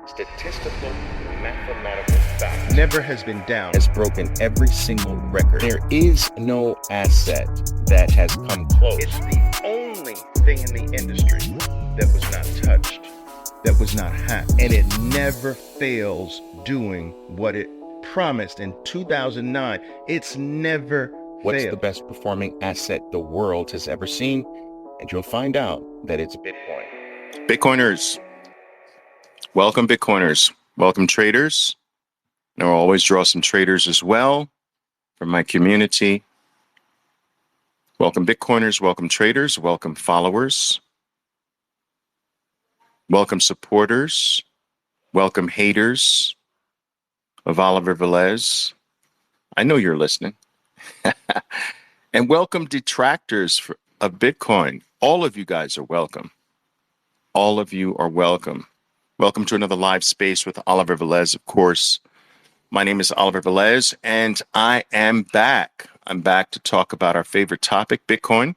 statistical, mathematical fact never has been down. has broken every single record. There is no asset that has come close. It's the only thing in the industry that was not touched, that was not hacked, and it never fails doing what it promised in 2009. It's never What's failed. the best performing asset the world has ever seen? And you'll find out that it's Bitcoin. Bitcoiners, welcome Bitcoiners, welcome traders. And I'll always draw some traders as well from my community. Welcome Bitcoiners, welcome traders, welcome followers, welcome supporters, welcome haters of Oliver Velez. I know you're listening. And welcome detractors of Bitcoin. All of you guys are welcome. All of you are welcome. Welcome to another live space with Oliver Velez, of course. My name is Oliver Velez, and I am back. I'm back to talk about our favorite topic, Bitcoin.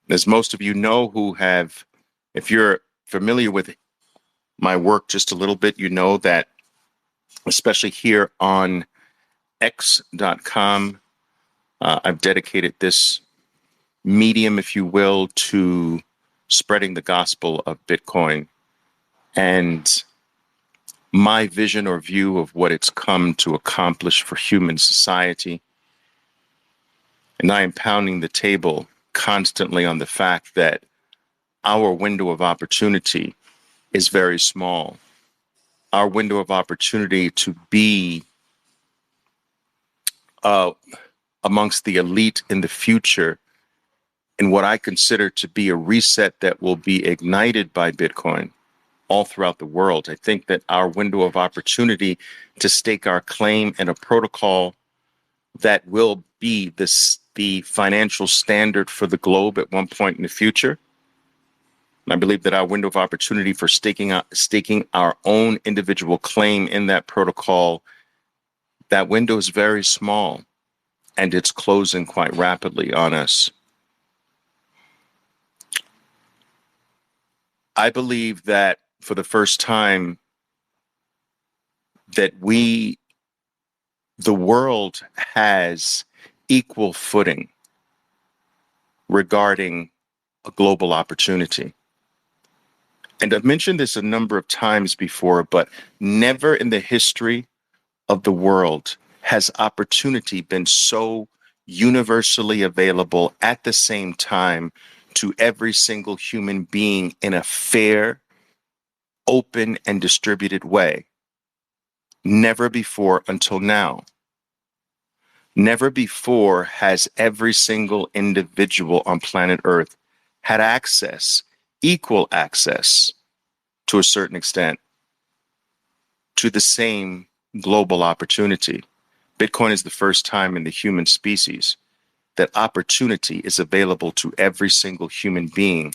As most of you know if you're familiar with my work just a little bit, you know that, especially here on X.com, I've dedicated this medium, if you will, to spreading the gospel of Bitcoin and my vision or view of what it's come to accomplish for human society. And I am pounding the table constantly on the fact that our window of opportunity is very small. Our window of opportunity to be amongst the elite in the future, in what I consider to be a reset that will be ignited by Bitcoin all throughout the world. I think that our window of opportunity to stake our claim in a protocol that will be the financial standard for the globe at one point in the future. I believe that our window of opportunity for staking our own individual claim in that protocol, that window is very small, and it's closing quite rapidly on us. I believe that for the first time that the world has equal footing regarding a global opportunity. And I've mentioned this a number of times before, but never in the history of the world has opportunity been so universally available at the same time to every single human being in a fair, open, and distributed way. Never before until now. Never before has every single individual on planet Earth had access, equal access, to a certain extent, to the same global opportunity. Bitcoin is the first time in the human species that opportunity is available to every single human being.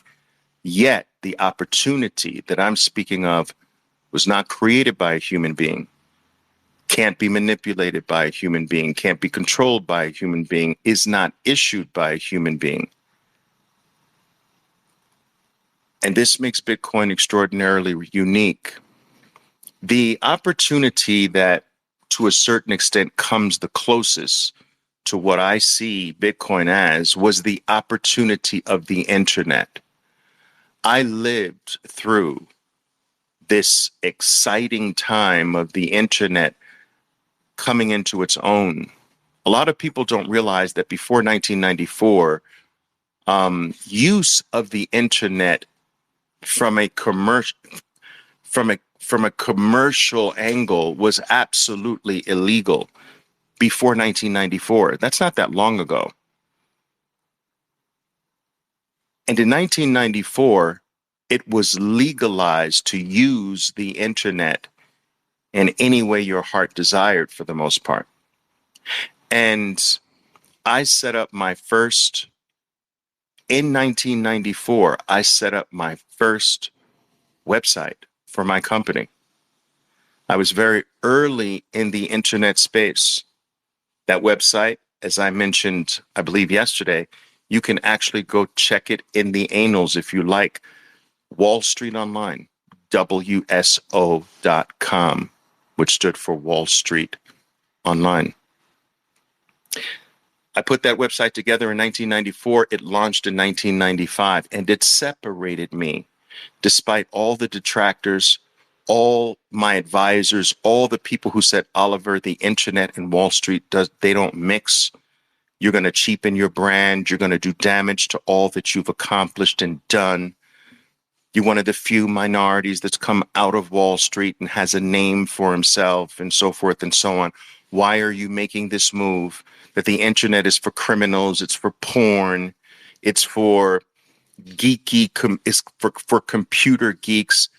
Yet the opportunity that I'm speaking of was not created by a human being, can't be manipulated by a human being, can't be controlled by a human being, is not issued by a human being. And this makes Bitcoin extraordinarily unique. The opportunity that, to a certain extent, comes the closest to what I see Bitcoin as was the opportunity of the internet. I lived through this exciting time of the internet coming into its own. A lot of people don't realize that before 1994, use of the internet from a commercial angle was absolutely illegal before 1994. That's not that long ago. And in 1994, it was legalized to use the internet in any way your heart desired, for the most part. And I set up my first, in 1994, I set up my first website for my company. I was very early in the internet space. That website, as I mentioned, I believe yesterday, you can actually go check it in the annals if you like. Wall Street Online, WSO.com, which stood for Wall Street Online. I put that website together in 1994. It launched in 1995, and it separated me, despite all the detractors, all my advisors, all the people who said, Oliver, the internet and Wall Street, they don't mix. You're going to cheapen your brand. You're going to do damage to all that you've accomplished and done. You're one of the few minorities that's come out of Wall Street and has a name for himself and so forth and so on. Why are you making this move? That the internet is for criminals. It's for porn. It's for geeky, it's for computer geeks,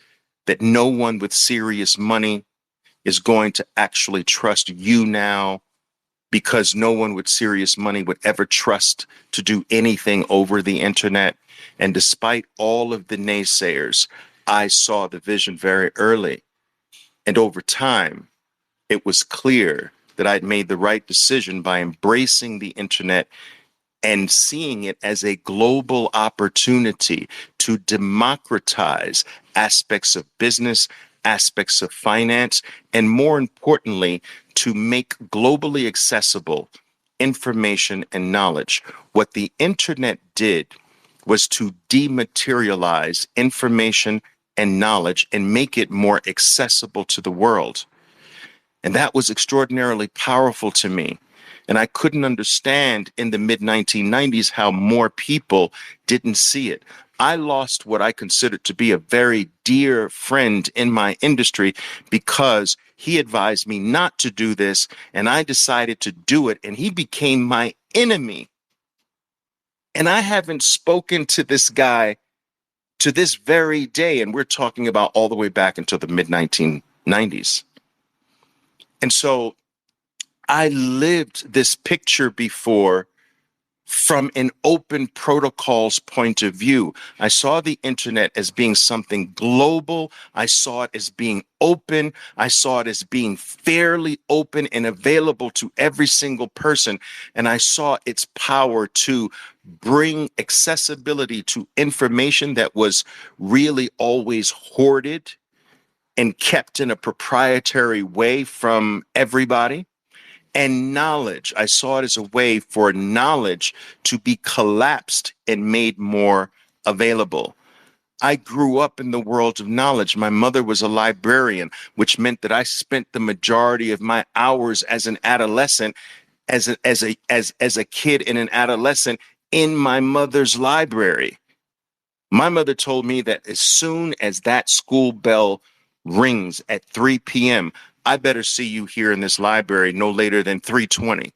that no one with serious money is going to actually trust you now, because no one with serious money would ever trust to do anything over the internet. And despite all of the naysayers, I saw the vision very early. And over time, it was clear that I'd made the right decision by embracing the internet and seeing it as a global opportunity to democratize aspects of business, aspects of finance, and more importantly, to make globally accessible information and knowledge. What the internet did was to dematerialize information and knowledge and make it more accessible to the world. And that was extraordinarily powerful to me. And I couldn't understand in the mid-1990s how more people didn't see it. I lost what I considered to be a very dear friend in my industry because he advised me not to do this, and I decided to do it, and he became my enemy. And I haven't spoken to this guy to this very day, and we're talking about all the way back until the mid-1990s. And so I lived this picture before from an open protocols point of view. I saw the internet as being something global. I saw it as being open. I saw it as being fairly open and available to every single person. And I saw its power to bring accessibility to information that was really always hoarded and kept in a proprietary way from everybody. And knowledge, I saw it as a way for knowledge to be collapsed and made more available. I grew up in the world of knowledge. My mother was a librarian, which meant that I spent the majority of my hours as an adolescent, as a kid and an adolescent, in my mother's library. My mother told me that as soon as that school bell rings at 3 p.m., I better see you here in this library no later than 3:20.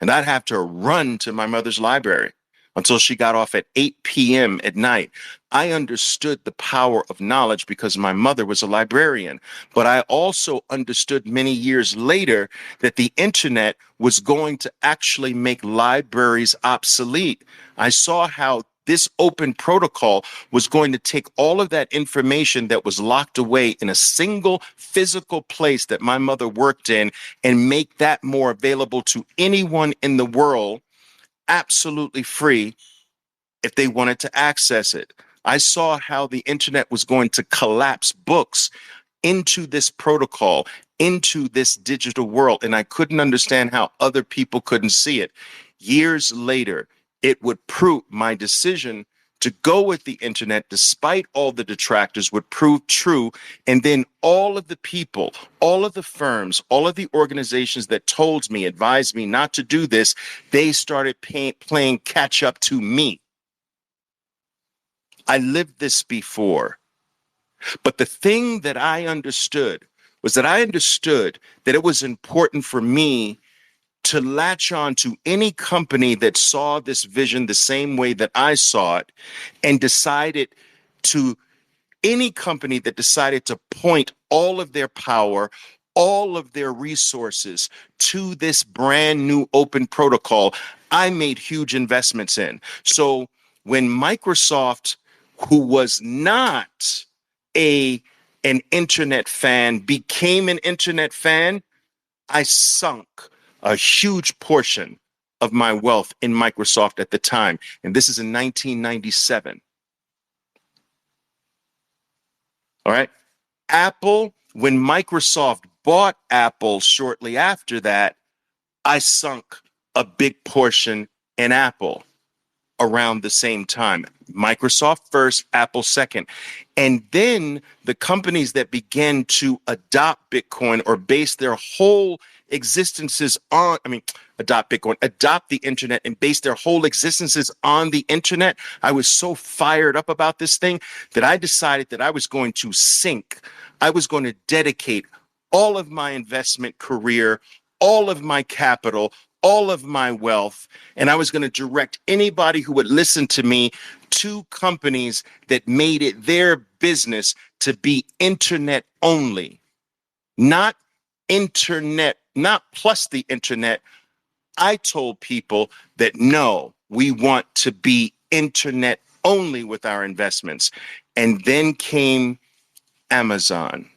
And I'd have to run to my mother's library until she got off at 8 p.m. at night. I understood the power of knowledge because my mother was a librarian. But I also understood many years later that the internet was going to actually make libraries obsolete. I saw how this open protocol was going to take all of that information that was locked away in a single physical place that my mother worked in and make that more available to anyone in the world, absolutely free, if they wanted to access it. I saw how the internet was going to collapse books into this protocol, into this digital world, and I couldn't understand how other people couldn't see it. Years later, it would prove my decision to go with the internet, despite all the detractors, would prove true. And then all of the people, all of the firms, all of the organizations that told me, advised me not to do this, they started playing catch up to me. I lived this before. But the thing that I understood was that I understood that it was important for me to latch on to any company that saw this vision the same way that I saw it, and decided to any company that decided to point all of their power, all of their resources to this brand new open protocol, I made huge investments in. So when Microsoft, who was not an internet fan, became an internet fan, I sunk a huge portion of my wealth in Microsoft at the time. And this is in 1997. All right. Apple, when Microsoft bought Apple shortly after that, I sunk a big portion in Apple around the same time. Microsoft first, Apple second. And then the companies that began to adopt Bitcoin or base their whole existences on, adopt Bitcoin, adopt the internet and base their whole existences on the internet. I was so fired up about this thing that I decided that I was going to I was going to dedicate all of my investment career, all of my capital, all of my wealth, and I was going to direct anybody who would listen to me to companies that made it their business to be internet only, not internet, not plus the internet. I told people that no, we want to be internet only with our investments. And then came Amazon.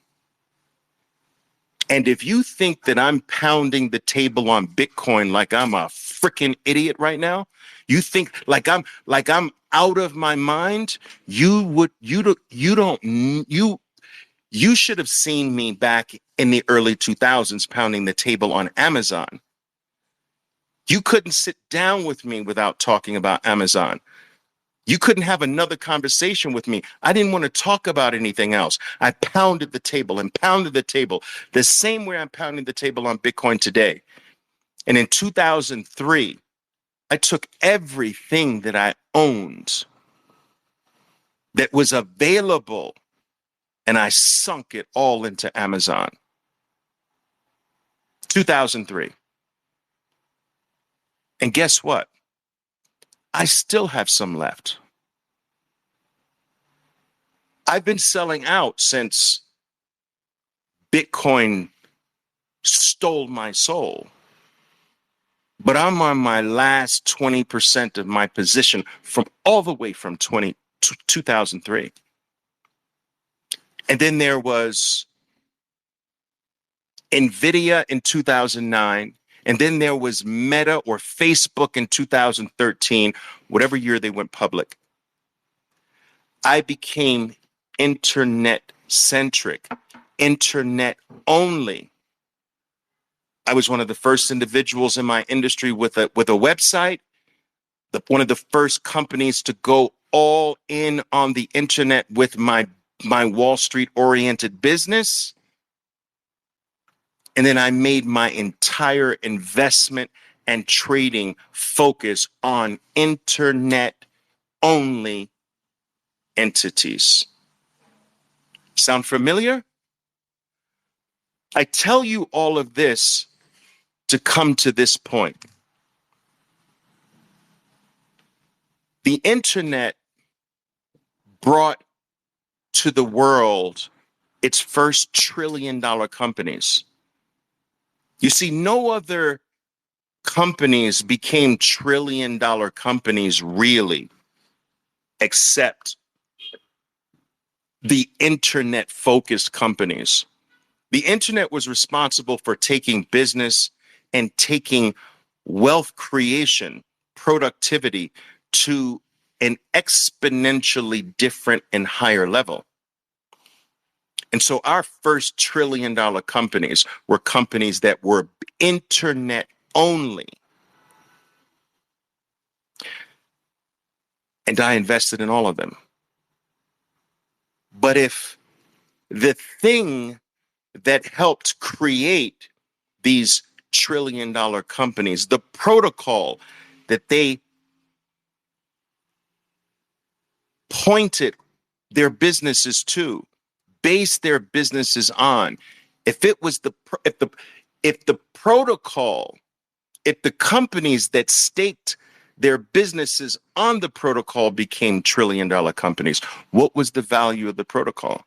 And if you think that I'm pounding the table on Bitcoin like I'm a freaking idiot right now, you think like I'm out of my mind, you should have seen me back in the early 2000s pounding the table on Amazon. You couldn't sit down with me without talking about Amazon. You couldn't have another conversation with me. I didn't want to talk about anything else. I pounded the table and pounded the table the same way I'm pounding the table on Bitcoin today. And in 2003, I took everything that I owned that was available and I sunk it all into Amazon. 2003. And guess what? I still have some left. I've been selling out since Bitcoin stole my soul. But I'm on my last 20% of my position from all the way from 2003. And then there was NVIDIA in 2009. And then there was Meta or Facebook in 2013, whatever year they went public. I became internet centric, internet only. I was one of the first individuals in my industry with a website, one of the first companies to go all in on the internet with my Wall Street oriented business. And then I made my entire investment and trading focus on internet only entities. Sound familiar? I tell you all of this to come to this point. The internet brought to the world its first trillion-dollar companies. You see, no other companies became trillion-dollar companies really, except the internet-focused companies. The internet was responsible for taking business and taking wealth creation, productivity to an exponentially different and higher level. And so our first trillion-dollar companies were companies that were internet only. And I invested in all of them. But if the thing that helped create these trillion-dollar companies, the protocol that they pointed their businesses to, based their businesses on, if the protocol, if the companies that staked their businesses on the protocol became trillion-dollar companies, what was the value of the protocol?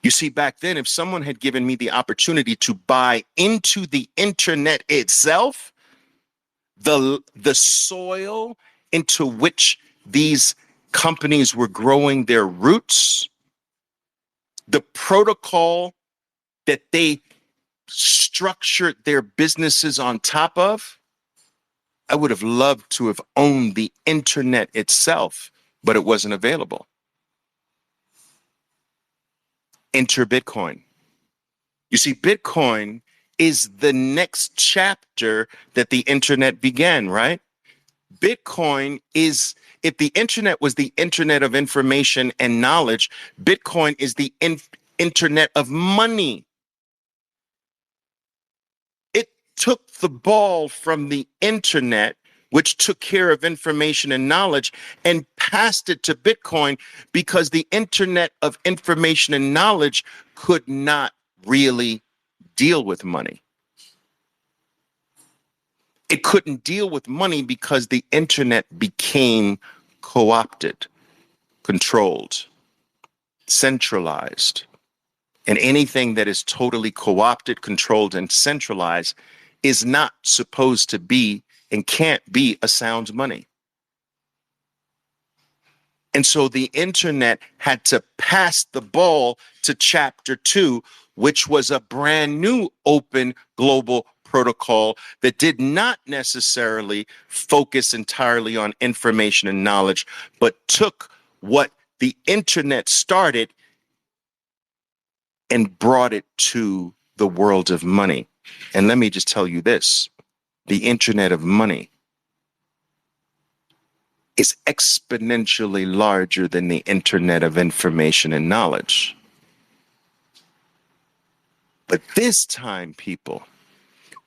You see, back then, if someone had given me the opportunity to buy into the internet itself, the soil into which these companies were growing their roots, the protocol that they structured their businesses on top of, I would have loved to have owned the internet itself, but it wasn't available. Enter Bitcoin. You see, Bitcoin is the next chapter that the internet began, right? Bitcoin is, if the internet was the internet of information and knowledge, Bitcoin is the internet of money. It took the ball from the internet, which took care of information and knowledge, and passed it to Bitcoin because the internet of information and knowledge could not really deal with money. It couldn't deal with money because the internet became co-opted, controlled, centralized. And anything that is totally co-opted, controlled, and centralized is not supposed to be and can't be a sound money. And so the internet had to pass the ball to chapter 2, which was a brand new open global protocol that did not necessarily focus entirely on information and knowledge, but took what the internet started and brought it to the world of money. And let me just tell you this, the internet of money is exponentially larger than the internet of information and knowledge. But this time, people,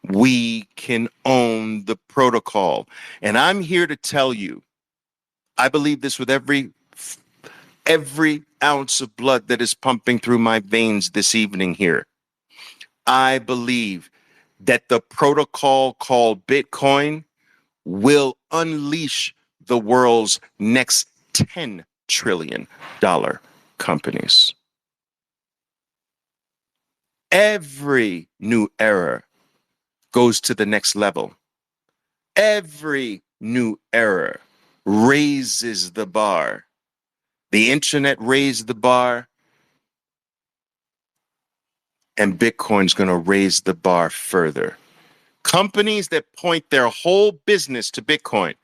we can own the protocol. And I'm here to tell you, I believe this with every ounce of blood that is pumping through my veins this evening here. I believe that the protocol called Bitcoin will unleash the world's next $10 trillion companies. Every new era goes to the next level. Every new era raises the bar. The internet raised the bar, and Bitcoin's going to raise the bar further. Companies that point their whole business to Bitcoin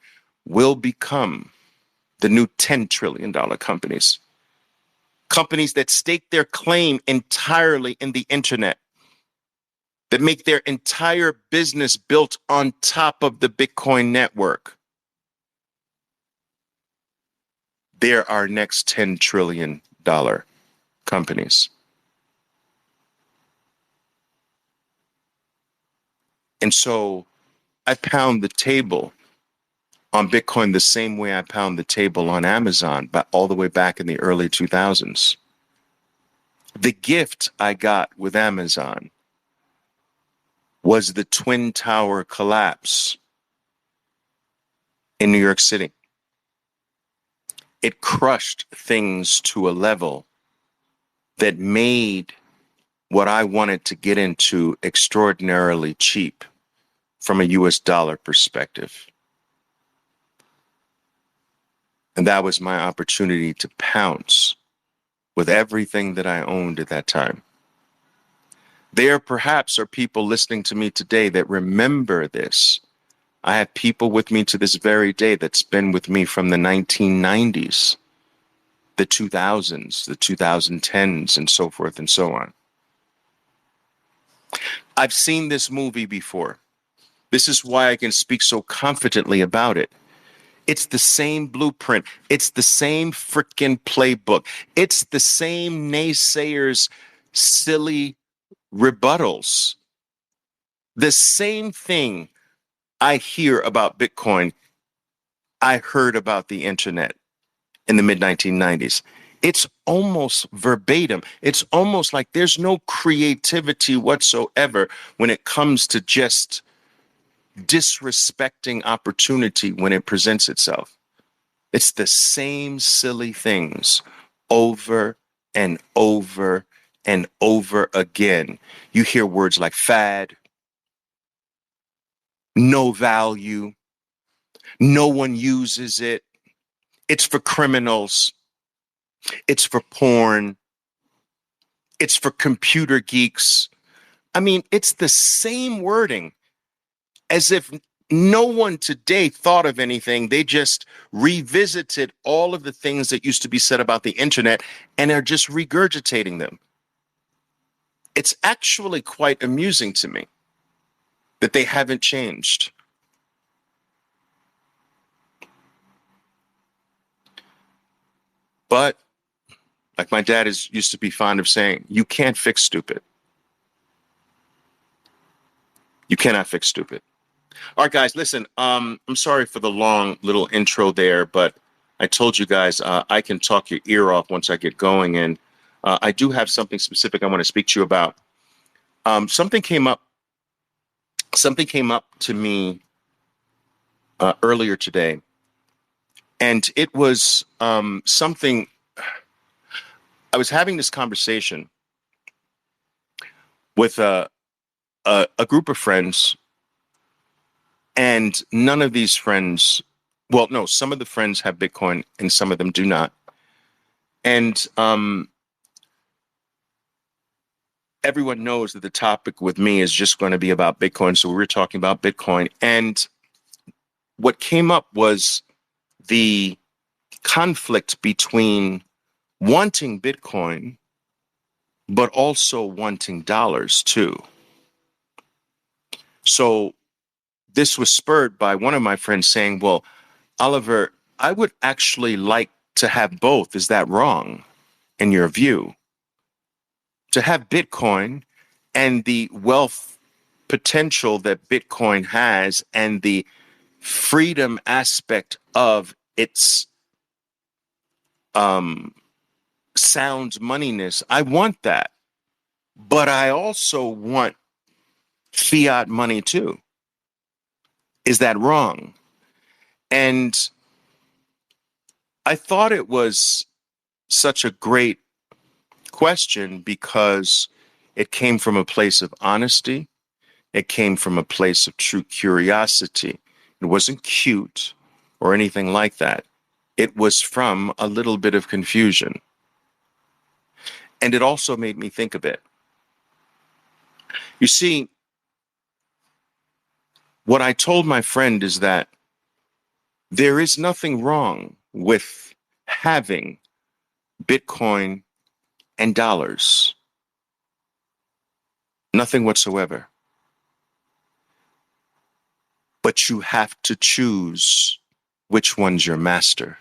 will become the new $10 trillion companies. Companies that stake their claim entirely in the internet, that make their entire business built on top of the Bitcoin network. They're our next $10 trillion companies. And so I pound the table on Bitcoin the same way I pound the table on Amazon, but all the way back in the early 2000s. The gift I got with Amazon was the Twin Tower collapse in New York City. It crushed things to a level that made what I wanted to get into extraordinarily cheap from a US dollar perspective. And that was my opportunity to pounce with everything that I owned at that time. There perhaps are people listening to me today that remember this. I have people with me to this very day that's been with me from the 1990s, the 2000s, the 2010s, and so forth and so on. I've seen this movie before. This is why I can speak so confidently about it. It's the same blueprint. It's the same frickin' playbook. It's the same naysayers' silly rebuttals. The same thing I hear about Bitcoin, I heard about the internet in the mid-1990s. It's almost verbatim. It's almost like there's no creativity whatsoever when it comes to just disrespecting opportunity when it presents itself. It's the same silly things over and over and over again. You hear words like fad, no value, no one uses it, it's for criminals, it's for porn, it's for computer geeks. I mean, it's the same wording as if no one today thought of anything. They just revisited all of the things that used to be said about the internet and are just regurgitating them. It's actually quite amusing to me that they haven't changed. But like my dad used to be fond of saying, you can't fix stupid. You cannot fix stupid. All right, guys, listen, I'm sorry for the long little intro there, but I told you guys I can talk your ear off once I get going. And I do have something specific I want to speak to you about. Something came up to me earlier today, and it was something. I was having this conversation with a group of friends, and none of these friends, well, no, some of the friends have Bitcoin and some of them do not. And everyone knows that the topic with me is just going to be about Bitcoin. So we were talking about Bitcoin. And what came up was the conflict between wanting Bitcoin, but also wanting dollars too. So this was spurred by one of my friends saying, well, Oliver, I would actually like to have both. Is that wrong in your view? To have Bitcoin and the wealth potential that Bitcoin has and the freedom aspect of its sound moneyness. I want that. But I also want fiat money too. Is that wrong? And I thought it was such a great question because it came from a place of honesty. It came from a place of true curiosity. It wasn't cute or anything like that. It was from a little bit of confusion. And it also made me think a bit. You see, what I told my friend is that there is nothing wrong with having Bitcoin and dollars. Nothing whatsoever. But you have to choose which one's your master.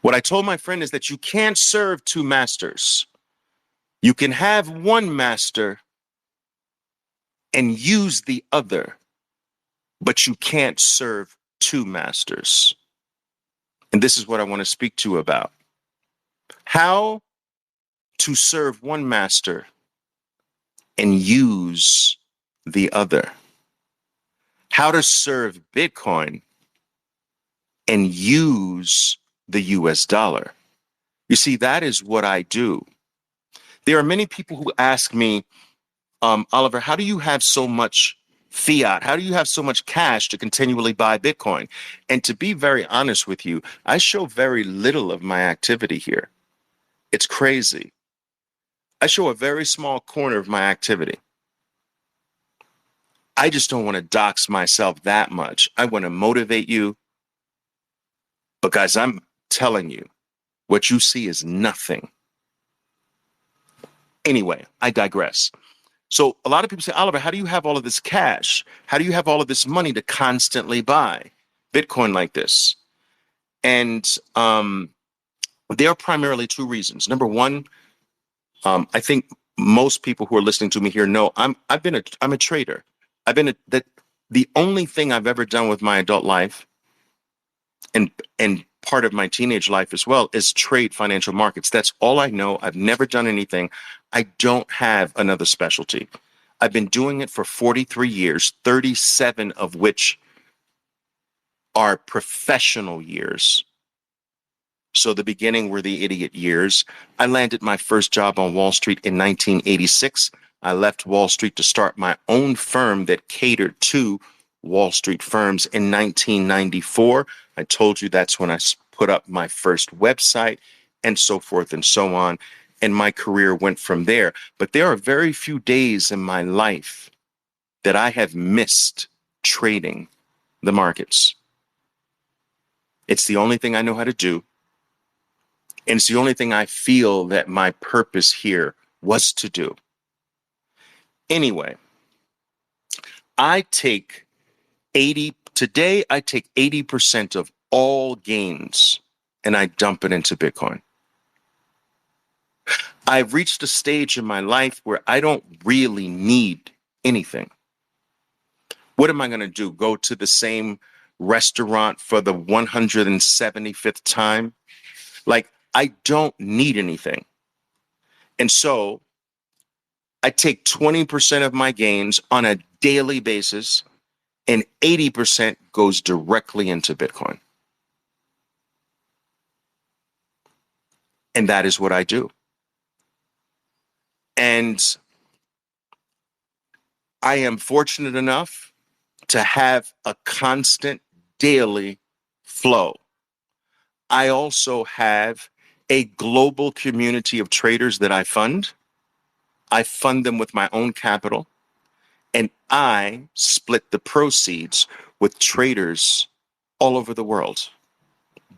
What I told my friend is that you can't serve two masters. You can have one master and use the other, but you can't serve two masters. And this is what I want to speak to you about. How to serve one master and use the other. How to serve Bitcoin and use the US dollar. You see, that is what I do. There are many people who ask me, Oliver, how do you have so much fiat? How do you have so much cash to continually buy Bitcoin? And to be very honest with you, I show very little of my activity here. It's crazy. I show a very small corner of my activity. I just don't want to dox myself that much. I want to motivate you. But guys, I'm telling you, what you see is nothing. Anyway, I digress. So a lot of people say, Oliver, how do you have all of this cash? How do you have all of this money to constantly buy Bitcoin like this? And there are primarily two reasons. Number one, I think most people who are listening to me here know I'm a trader. The only thing I've ever done with my adult life and part of my teenage life as well is trade financial markets. That's all I know. I've never done anything. I don't have another specialty. I've been doing it for 43 years, 37 of which are professional years. So the beginning were the idiot years. I landed my first job on Wall Street in 1986. I left Wall Street to start my own firm that catered to Wall Street firms in 1994. I told you that's when I put up my first website and so forth and so on. And my career went from there. But there are very few days in my life that I have missed trading the markets. It's the only thing I know how to do. And it's the only thing I feel that my purpose here was to do. Anyway, today I take 80% of all gains and I dump it into Bitcoin. I've reached a stage in my life where I don't really need anything. What am I going to do? Go to the same restaurant for the 175th time? Like, I don't need anything. And so I take 20% of my gains on a daily basis, and 80% goes directly into Bitcoin. And that is what I do. And I am fortunate enough to have a constant daily flow. I also have a global community of traders that I fund. I fund them with my own capital, and I split the proceeds with traders all over the world.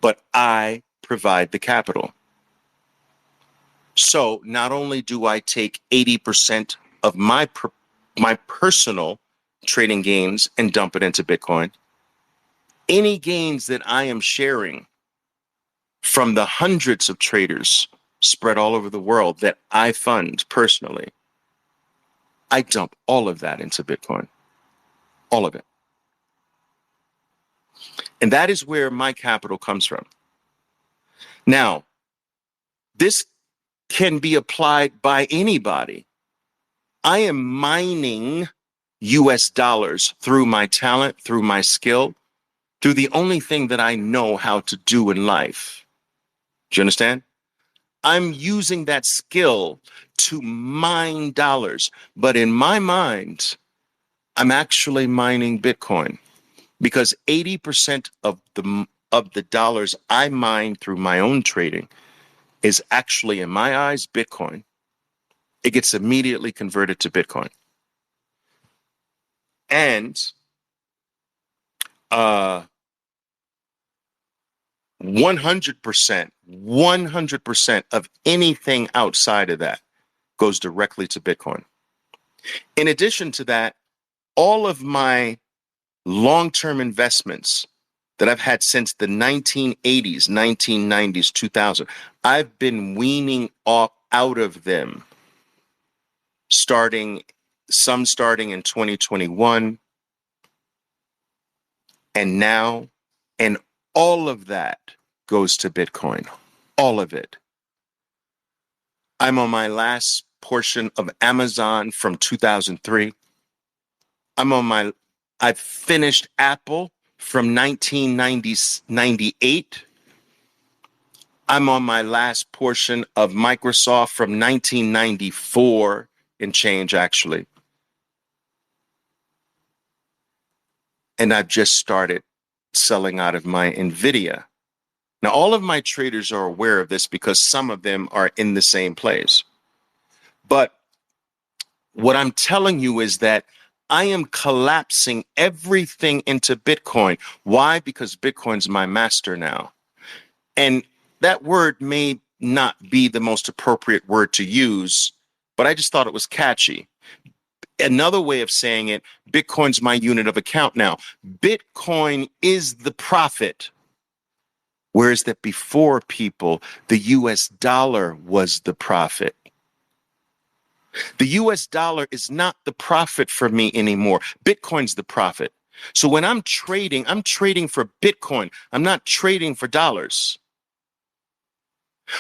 But I provide the capital. So not only do I take 80% of my personal trading gains and dump it into Bitcoin, any gains that I am sharing from the hundreds of traders spread all over the world that I fund personally, I dump all of that into Bitcoin. All of it. And that is where my capital comes from. Now, this can be applied by anybody. I am mining US dollars through my talent, through my skill, through the only thing that I know how to do in life. Do you understand? I'm using that skill to mine dollars, but in my mind, I'm actually mining Bitcoin because 80% of the dollars I mine through my own trading is actually, in my eyes, Bitcoin. It gets immediately converted to Bitcoin. And 100% of anything outside of that goes directly to Bitcoin. In addition to that, all of my long-term investments that I've had since the 1980s, 1990s, 2000, I've been weaning off out of them, some starting in 2021, and now, and all of that goes to Bitcoin. All of it. I'm on my last portion of Amazon from 2003. I've finished Apple from 1998. I'm on my last portion of Microsoft from 1994 and change, actually. And I've just started selling out of my NVIDIA. Now, all of my traders are aware of this because some of them are in the same place. But what I'm telling you is that I am collapsing everything into Bitcoin. Why? Because Bitcoin's my master now. And that word may not be the most appropriate word to use, but I just thought it was catchy. Another way of saying it, Bitcoin's my unit of account now. Bitcoin is the profit. Whereas that before, people, the US dollar was the profit. The US dollar is not the profit for me anymore. Bitcoin's the profit. So when I'm trading for Bitcoin. I'm not trading for dollars.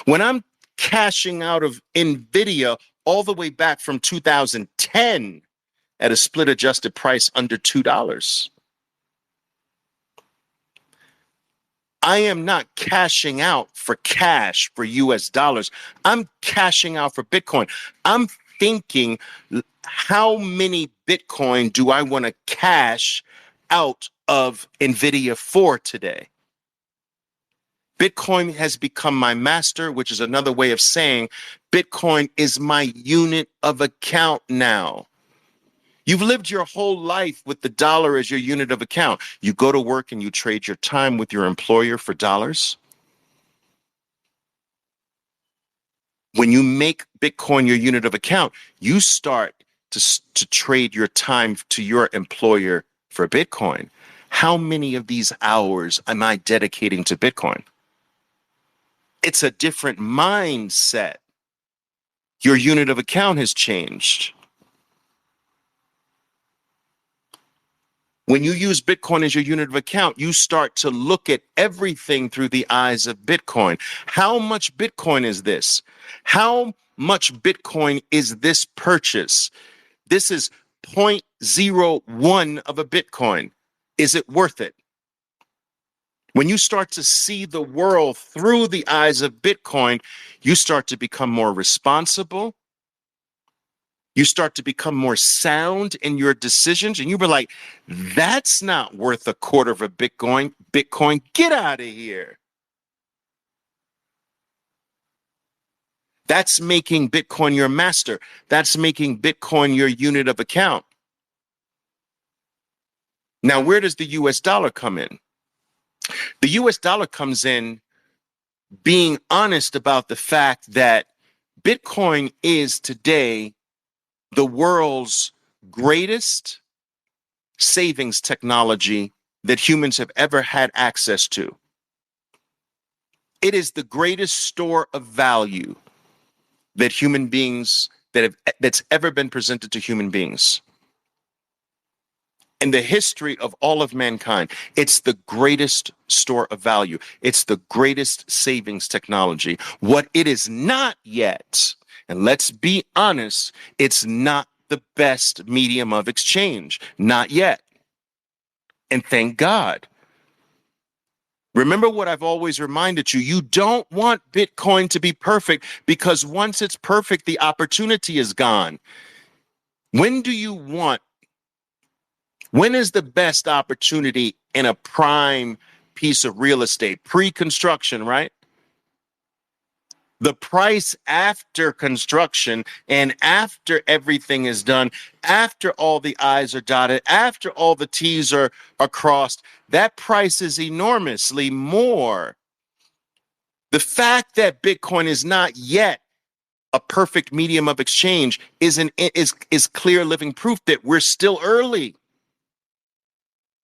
When I'm cashing out of NVIDIA all the way back from 2010 at a split adjusted price under $2, I am not cashing out for cash for US dollars. I'm cashing out for Bitcoin. I'm thinking, how many Bitcoin do I want to cash out of NVIDIA for today? Bitcoin has become my master, which is another way of saying Bitcoin is my unit of account now. You've lived your whole life with the dollar as your unit of account. You go to work and you trade your time with your employer for dollars. When you make Bitcoin your unit of account, you start to trade your time to your employer for Bitcoin. How many of these hours am I dedicating to Bitcoin? It's a different mindset. Your unit of account has changed. When you use Bitcoin as your unit of account, you start to look at everything through the eyes of Bitcoin. How much Bitcoin is this? How much Bitcoin is this purchase? This is 0.01 of a Bitcoin. Is it worth it? When you start to see the world through the eyes of Bitcoin, you start to become more responsible. You start to become more sound in your decisions. And you were like, that's not worth a quarter of a Bitcoin. Bitcoin, get out of here. That's making Bitcoin your master. That's making Bitcoin your unit of account. Now, where does the US dollar come in? The US dollar comes in being honest about the fact that Bitcoin is today the world's greatest savings technology that humans have ever had access to. It is the greatest store of value that human beings that's ever been presented to human beings. In the history of all of mankind, it's the greatest store of value. It's the greatest savings technology. What it is not yet, and let's be honest, it's not the best medium of exchange. Not yet. And thank God. Remember what I've always reminded you. You don't want Bitcoin to be perfect, because once it's perfect, the opportunity is gone. When is the best opportunity in a prime piece of real estate? Pre-construction, right? The price after construction and after everything is done, after all the I's are dotted, after all the T's are crossed, that price is enormously more. The fact that Bitcoin is not yet a perfect medium of exchange is clear living proof that we're still early.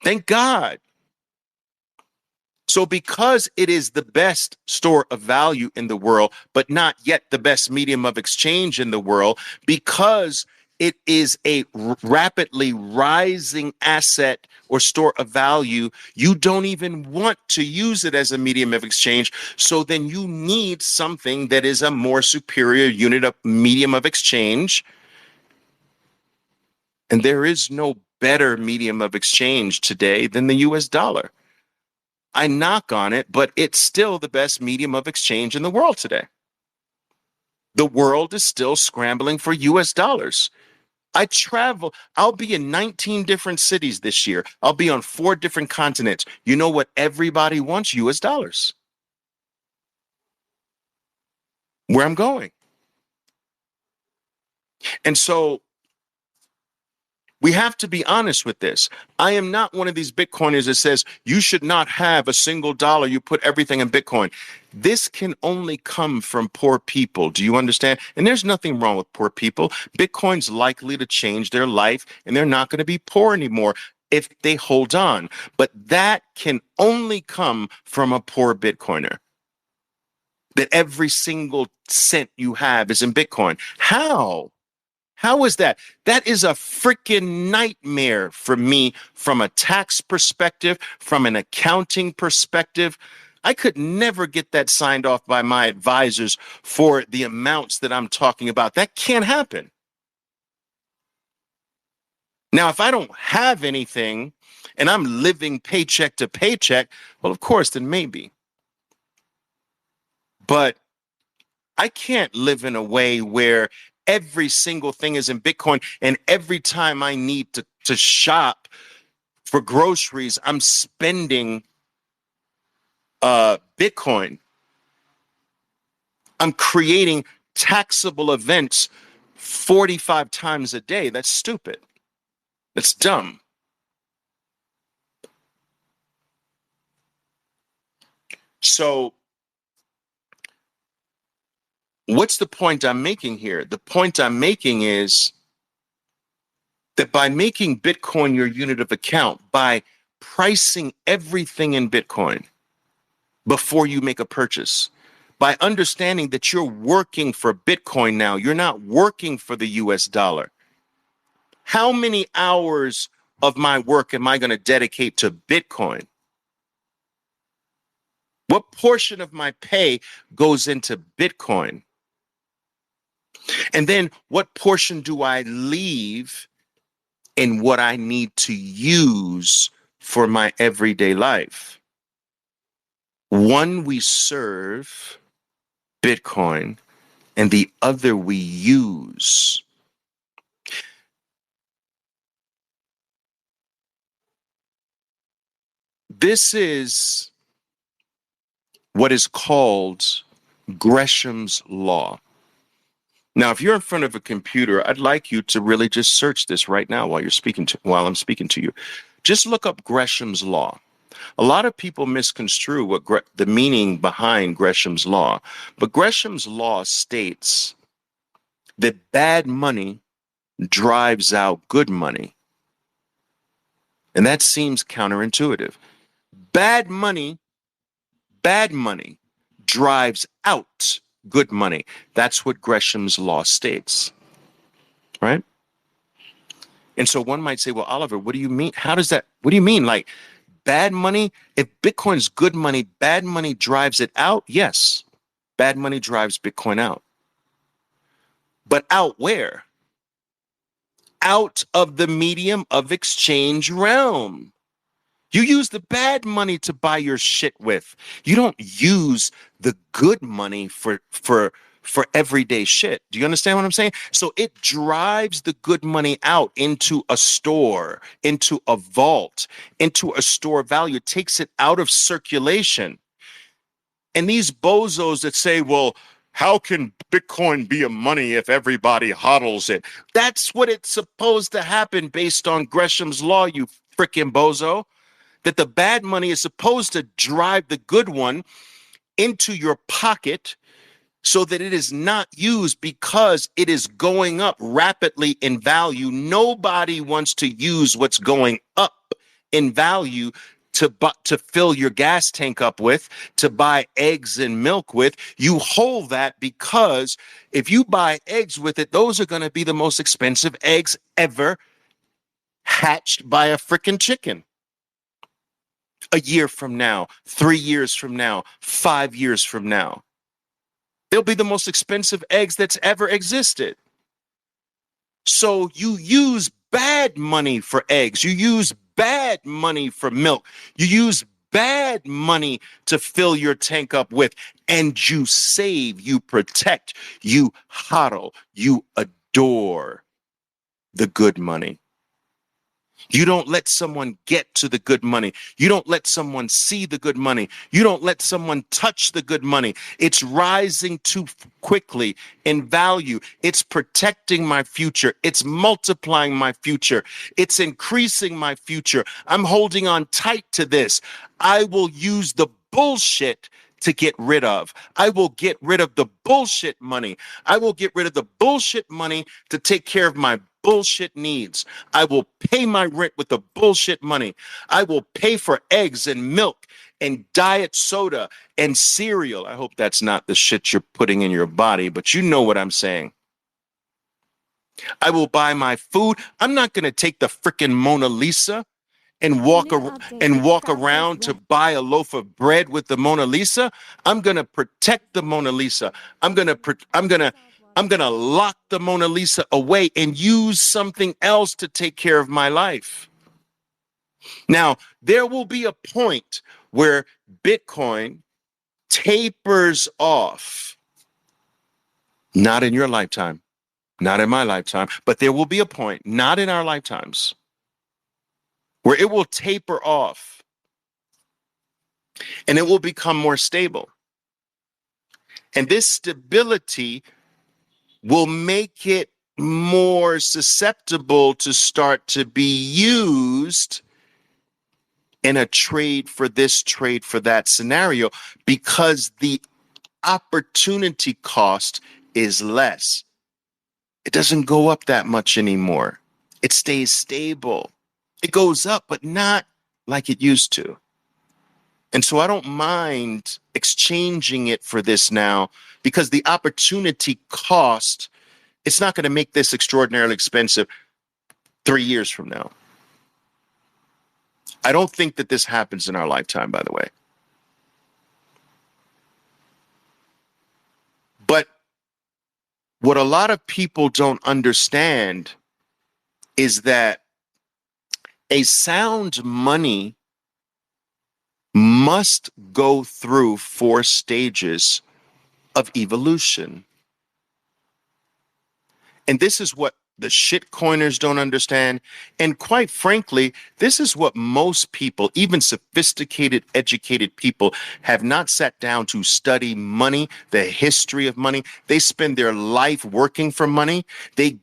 Thank God. So because it is the best store of value in the world, but not yet the best medium of exchange in the world, because it is a rapidly rising asset or store of value, you don't even want to use it as a medium of exchange. So then you need something that is a more superior unit of medium of exchange. And there is no better medium of exchange today than the US dollar. I knock on it, but it's still the best medium of exchange in the world today. The world is still scrambling for US dollars. I'll be in 19 different cities this year. I'll be on 4 different continents. You know what everybody wants? US dollars. Where I'm going. And so we have to be honest with this. I am not one of these Bitcoiners that says you should not have a single dollar. You put everything in Bitcoin. This can only come from poor people. Do you understand? And there's nothing wrong with poor people. Bitcoin's likely to change their life, and they're not going to be poor anymore if they hold on. But that can only come from a poor Bitcoiner. That every single cent you have is in Bitcoin. How? How is that? That is a freaking nightmare for me from a tax perspective, from an accounting perspective. I could never get that signed off by my advisors for the amounts that I'm talking about. That can't happen. Now, if I don't have anything and I'm living paycheck to paycheck, well, of course, then maybe. But I can't live in a way where every single thing is in Bitcoin, and every time I need to shop for groceries, I'm spending Bitcoin. I'm creating taxable events 45 times a day. That's stupid. That's dumb. So What's the point I'm making here? The point I'm making is that by making Bitcoin your unit of account, by pricing everything in Bitcoin before you make a purchase, by understanding that you're working for Bitcoin now, you're not working for the US dollar. How many hours of my work am I going to dedicate to Bitcoin? What portion of my pay goes into Bitcoin? And then what portion do I leave in what I need to use for my everyday life? One we serve, Bitcoin, and the other we use. This is what is called Gresham's law. Now, if you're in front of a computer, I'd like you to really just search this right now while I'm speaking to you. Just look up Gresham's law. A lot of people misconstrue the meaning behind Gresham's law, but Gresham's law states that bad money drives out good money. And that seems counterintuitive. Bad money drives out good money. That's what Gresham's law states, right? And so one might say, well, Oliver, what do you mean? What do you mean? Like bad money, if Bitcoin's good money, bad money drives it out? Yes, bad money drives Bitcoin out. But out where? Out of the medium of exchange realm. You use the bad money to buy your shit with. You don't use the good money for everyday shit. Do you understand what I'm saying? So it drives the good money out into a store, into a vault, into a store of value. It takes it out of circulation. And these bozos that say, well, how can Bitcoin be a money if everybody hodls it? That's what it's supposed to happen based on Gresham's law, you frickin' bozo. That the bad money is supposed to drive the good one into your pocket so that it is not used because it is going up rapidly in value. Nobody wants to use what's going up in value to fill your gas tank up with, to buy eggs and milk with. You hold that because if you buy eggs with it, those are going to be the most expensive eggs ever hatched by a frickin' chicken. A year from now, 3 years from now, 5 years from now. They'll be the most expensive eggs that's ever existed. So you use bad money for eggs. You use bad money for milk. You use bad money to fill your tank up with. And you save, you protect, you hodl, you adore the good money. You don't let someone get to the good money. You don't let someone see the good money. You don't let someone touch the good money. It's rising too quickly in value. It's protecting my future. It's multiplying my future. It's increasing my future. I'm holding on tight to this. I will use the bullshit to get rid of. I will get rid of the bullshit money. I will get rid of the bullshit money to take care of my bullshit needs. I will pay my rent with the bullshit money. I will pay for eggs and milk and diet soda and cereal. I hope that's not the shit you're putting in your body, but you know what I'm saying. I will buy my food. I'm not going to take the frickin' Mona Lisa and walk around to buy a loaf of bread with the Mona Lisa. I'm going to protect the Mona Lisa. I'm going to lock the Mona Lisa away and use something else to take care of my life. Now, there will be a point where Bitcoin tapers off. Not in your lifetime, not in my lifetime, but there will be a point, not in our lifetimes, where it will taper off and it will become more stable. And this stability will make it more susceptible to start to be used in a trade for this, trade for that scenario, because the opportunity cost is less. It doesn't go up that much anymore. It stays stable. It goes up, but not like it used to. And so I don't mind exchanging it for this now, because the opportunity cost, it's not going to make this extraordinarily expensive 3 years from now. I don't think that this happens in our lifetime, by the way. But what a lot of people don't understand is that a sound money must go through 4 stages of evolution. And this is what the shitcoiners don't understand. And quite frankly, this is what most people, even sophisticated, educated people, have not sat down to study money, the history of money. They spend their life working for money. They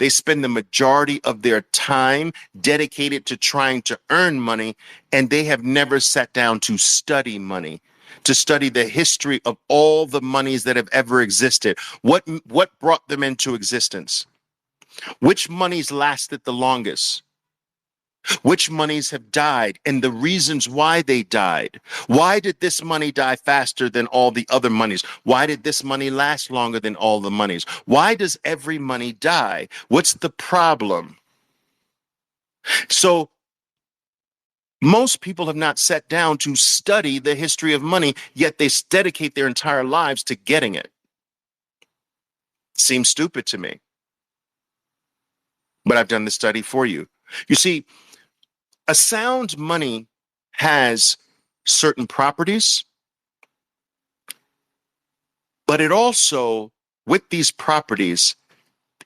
spend the majority of their time dedicated to trying to earn money, and they have never sat down to study money, to study the history of all the monies that have ever existed. What brought them into existence? Which monies lasted the longest? Which monies have died, and the reasons why they died? Why did this money die faster than all the other monies? Why did this money last longer than all the monies? Why does every money die? What's the problem? So most people have not sat down to study the history of money, yet they dedicate their entire lives to getting it. Seems stupid to me. But I've done the study for you. You see, a sound money has certain properties, but it also, with these properties,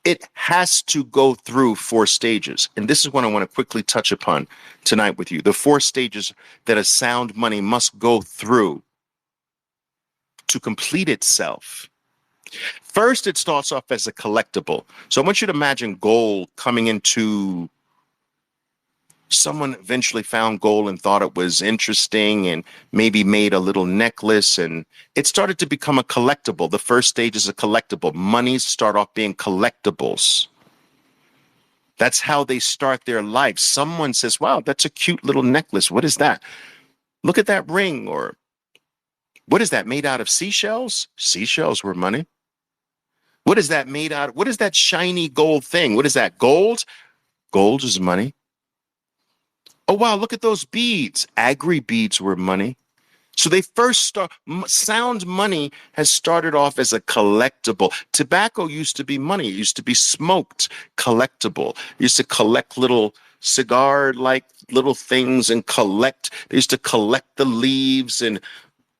it has to go through 4 stages. And this is what I want to quickly touch upon tonight with you. The 4 stages that a sound money must go through to complete itself. First, it starts off as a collectible. So I want you to imagine gold coming into, someone eventually found gold and thought it was interesting and maybe made a little necklace, and it started to become a collectible. The first stage is a collectible. Monies start off being collectibles. That's how they start their life. Someone says, wow, that's a cute little necklace. What is that? Look at that ring. Or what is that, made out of seashells? Seashells were money. What is that made out of? What is that shiny gold thing? What is that, gold? Gold is money. Oh, wow, look at those beads. Agri beads were money. So they first start, sound money has started off as a collectible. Tobacco used to be money. It used to be smoked, collectible. It used to collect little cigar-like little things and collect. They used to collect the leaves and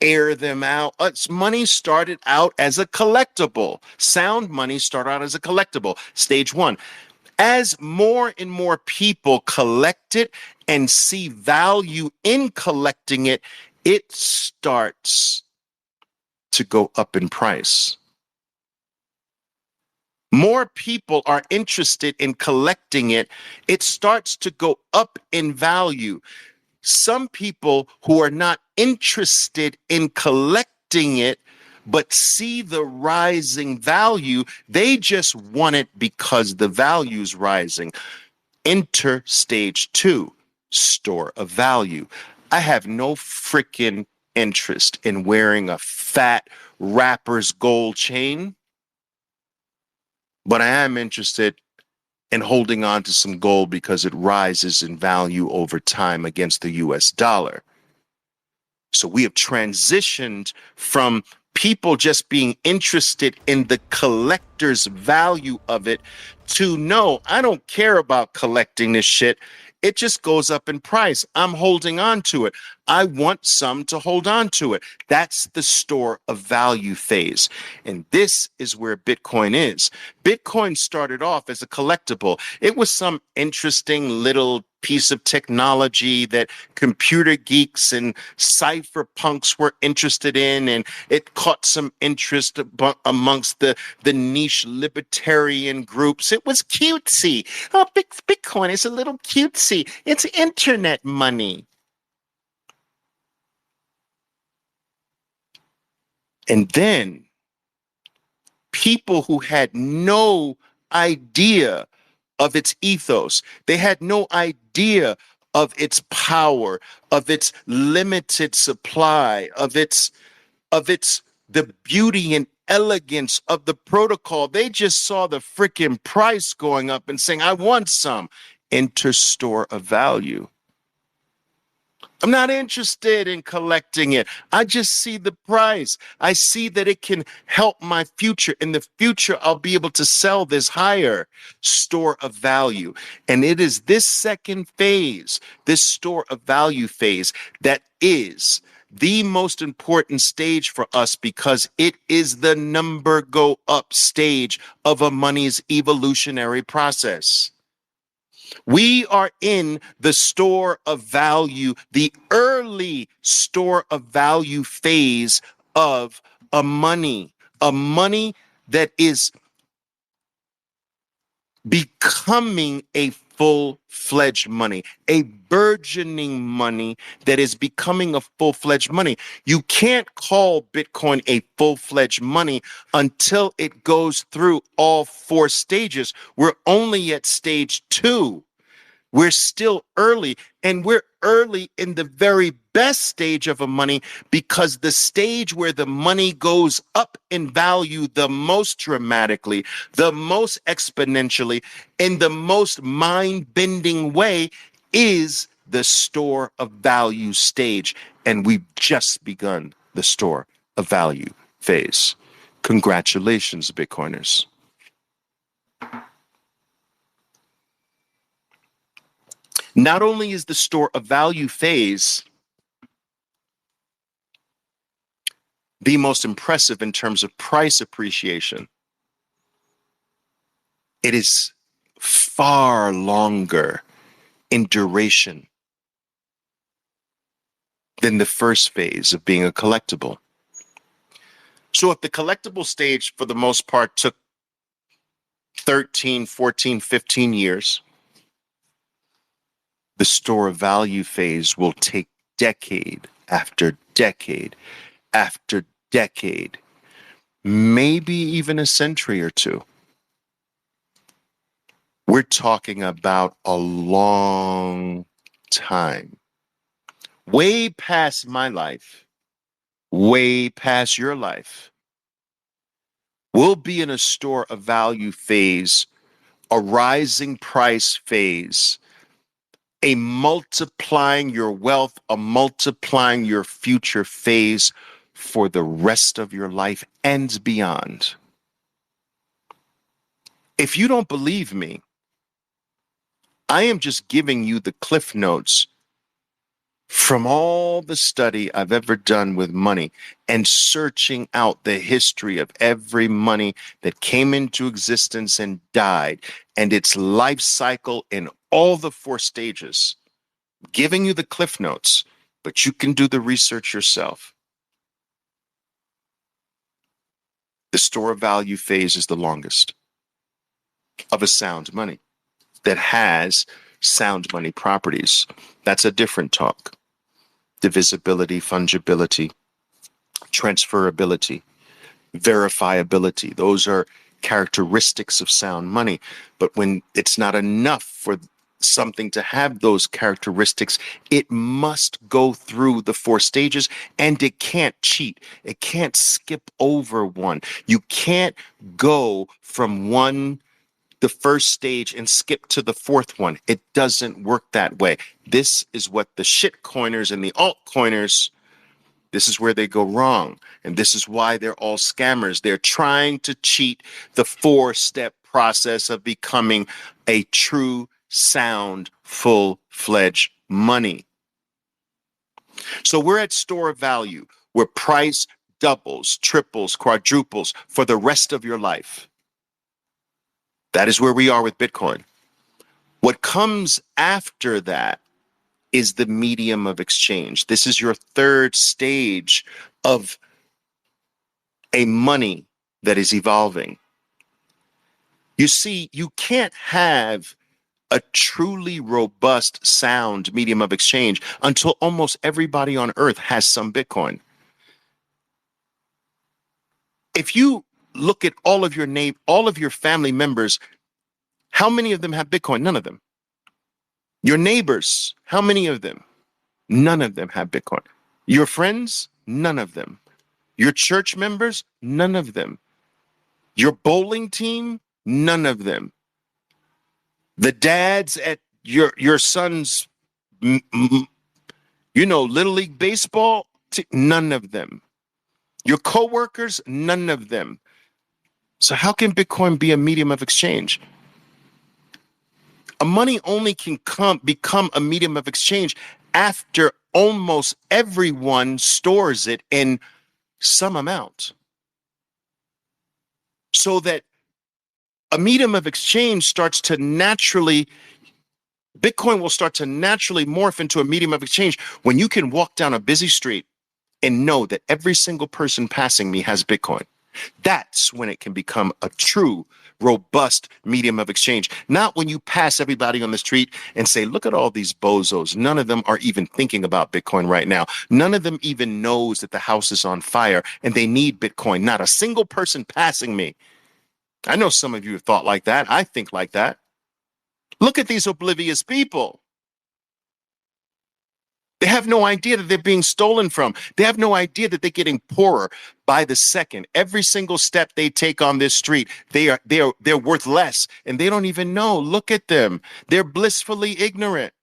air them out. Money started out as a collectible. Sound money started out as a collectible. Stage 1. As more and more people collect it and see value in collecting it, it starts to go up in price. More people are interested in collecting it. It starts to go up in value. Some people who are not interested in collecting it but see the rising value, they just want it because the value's rising. Enter stage 2, store of value. I have no freaking interest in wearing a fat rapper's gold chain, but I am interested in holding on to some gold because it rises in value over time against the US dollar. So we have transitioned from people just being interested in the collector's value of it to, no, I don't care about collecting this shit. It just goes up in price. I'm holding on to it. I want some to hold on to it. That's the store of value phase. And this is where Bitcoin is. Bitcoin started off as a collectible. It was some interesting little piece of technology that computer geeks and cypherpunks were interested in, and it caught some interest amongst the niche libertarian groups. It was cutesy. Oh, Bitcoin is a little cutesy. It's internet money. And then people who had no idea of its ethos, they had no idea of its power, of its limited supply, of its the beauty and elegance of the protocol. They just saw the freaking price going up and saying, I want some. Enter store of value. I'm not interested in collecting it. I just see the price. I see that it can help my future. In the future, I'll be able to sell this higher. Store of value. And it is this second phase, this store of value phase, that is the most important stage for us, because it is the number go up stage of a money's evolutionary process. We are in the store of value, the early store of value phase of a money that is becoming a full-fledged money, a burgeoning money that is becoming a full-fledged money. You can't call Bitcoin a full-fledged money until it goes through all four stages. We're only at stage 2. We're still early, and we're early in the very best stage of a money, because the stage where the money goes up in value the most dramatically, the most exponentially, in the most mind-bending way is the store of value stage. And we've just begun the store of value phase. Congratulations, Bitcoiners. Not only is the store of value phase the most impressive in terms of price appreciation, it is far longer in duration than the first phase of being a collectible. So if the collectible stage for the most part took 13, 14, 15 years, the store of value phase will take decade after decade after decade, maybe even a century or two. We're talking about a long time, way past my life, way past your life. We'll be in a store of value phase, a rising price phase, a multiplying your wealth, a multiplying your future phase for the rest of your life and beyond. If you don't believe me, I am just giving you the cliff notes from all the study I've ever done with money and searching out the history of every money that came into existence and died and its life cycle in all the four stages. Giving you the cliff notes, but you can do the research yourself. The store of value phase is the longest of a sound money that has sound money properties. That's a different talk. Divisibility, fungibility, transferability, verifiability. Those are characteristics of sound money. But when it's not enough for something to have those characteristics, it must go through the four stages, and it can't cheat. It can't skip over one. You can't go from the first stage and skip to the fourth one. It doesn't work that way. This is what the shitcoiners and the altcoiners, this is where they go wrong. And this is why they're all scammers. They're trying to cheat the 4-step process of becoming a true, sound, full-fledged money. So we're at store of value, where price doubles, triples, quadruples for the rest of your life. That is where we are with Bitcoin. What comes after that is the medium of exchange. This is your third stage of a money that is evolving. You see, you can't have a truly robust, sound medium of exchange until almost everybody on earth has some Bitcoin. If you look at all of your family members, how many of them have Bitcoin? None of them. Your neighbors, how many of them? None of them have Bitcoin. Your friends, none of them. Your church members, none of them. Your bowling team, none of them. The dads at your son's, little league baseball, none of them. Your coworkers, none of them. So how can Bitcoin be a medium of exchange? A money only can become a medium of exchange after almost everyone stores it in some amount. So that a medium of exchange Bitcoin will start to naturally morph into a medium of exchange when you can walk down a busy street and know that every single person passing me has Bitcoin. That's when it can become a true, robust medium of exchange. Not when you pass everybody on the street and say, look at all these bozos. None of them are even thinking about Bitcoin right now. None of them even knows that the house is on fire and they need Bitcoin. Not a single person passing me. I know some of you have thought like that. I think like that. Look at these oblivious people. They have no idea that they're being stolen from. They have no idea that they're getting poorer by the second. Every single step they take on this street, they're worth less, and they don't even know. Look at them. They're blissfully ignorant.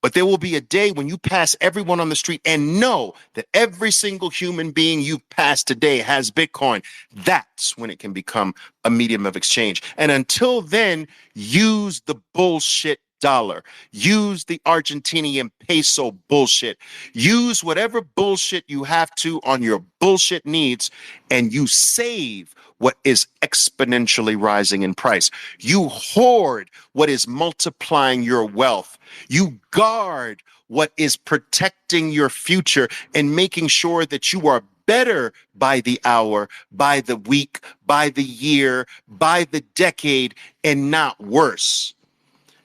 But there will be a day when you pass everyone on the street and know that every single human being you pass today has Bitcoin. That's when it can become a medium of exchange. And until then, use the bullshit dollar. Use the Argentinian peso bullshit. Use whatever bullshit you have to on your bullshit needs, and you save what is exponentially rising in price. You hoard what is multiplying your wealth. You guard what is protecting your future and making sure that you are better by the hour, by the week, by the year, by the decade, and not worse.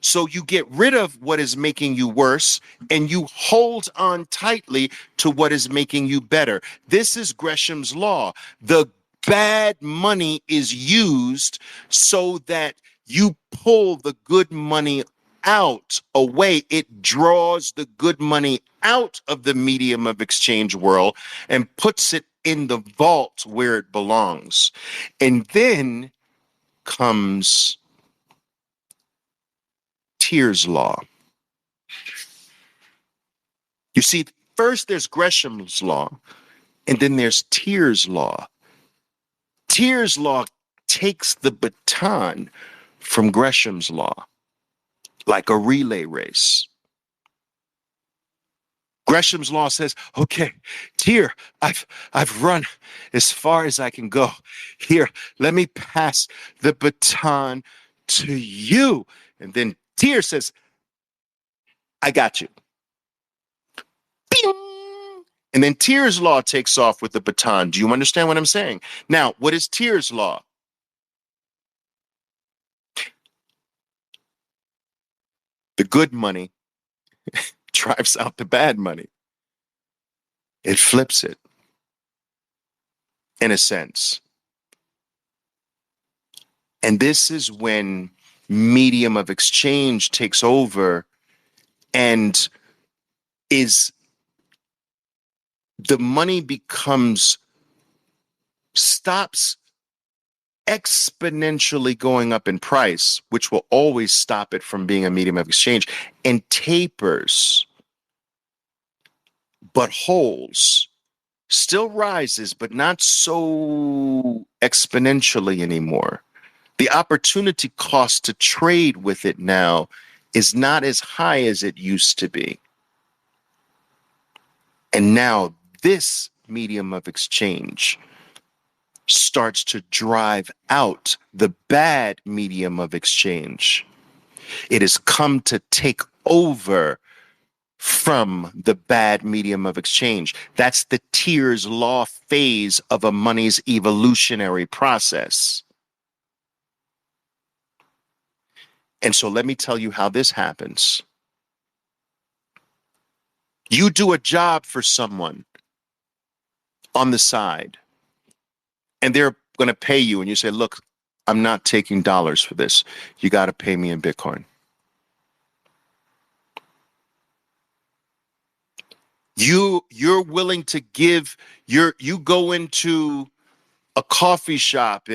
So you get rid of what is making you worse and you hold on tightly to what is making you better. This is Gresham's law. The bad money is used so that you pull the good money away. It draws the good money out of the medium of exchange world and puts it in the vault where it belongs. And then comes Tears law. You see, first there's Gresham's law, and then there's Tears law. Tears law takes the baton from Gresham's law, like a relay race. Gresham's law says, okay, Tear, I've run as far as I can go. Here, let me pass the baton to you. And then Tear says, I got you. Bing! And then Tears law takes off with the baton. Do you understand what I'm saying? Now, what is Tears law? The good money drives out the bad money. It flips it, in a sense. And this is when medium of exchange takes over and the money stops exponentially going up in price, which will always stop it from being a medium of exchange, and tapers, but holds, still rises, but not so exponentially anymore. The opportunity cost to trade with it now is not as high as it used to be. And now this medium of exchange starts to drive out the bad medium of exchange. It has come to take over from the bad medium of exchange. That's the Tears law phase of a money's evolutionary process. And so let me tell you how this happens. You do a job for someone on the side. and they're going to pay you, and you say, look, I'm not taking dollars for this. You got to pay me in Bitcoin. You're willing to give you go into a coffee shop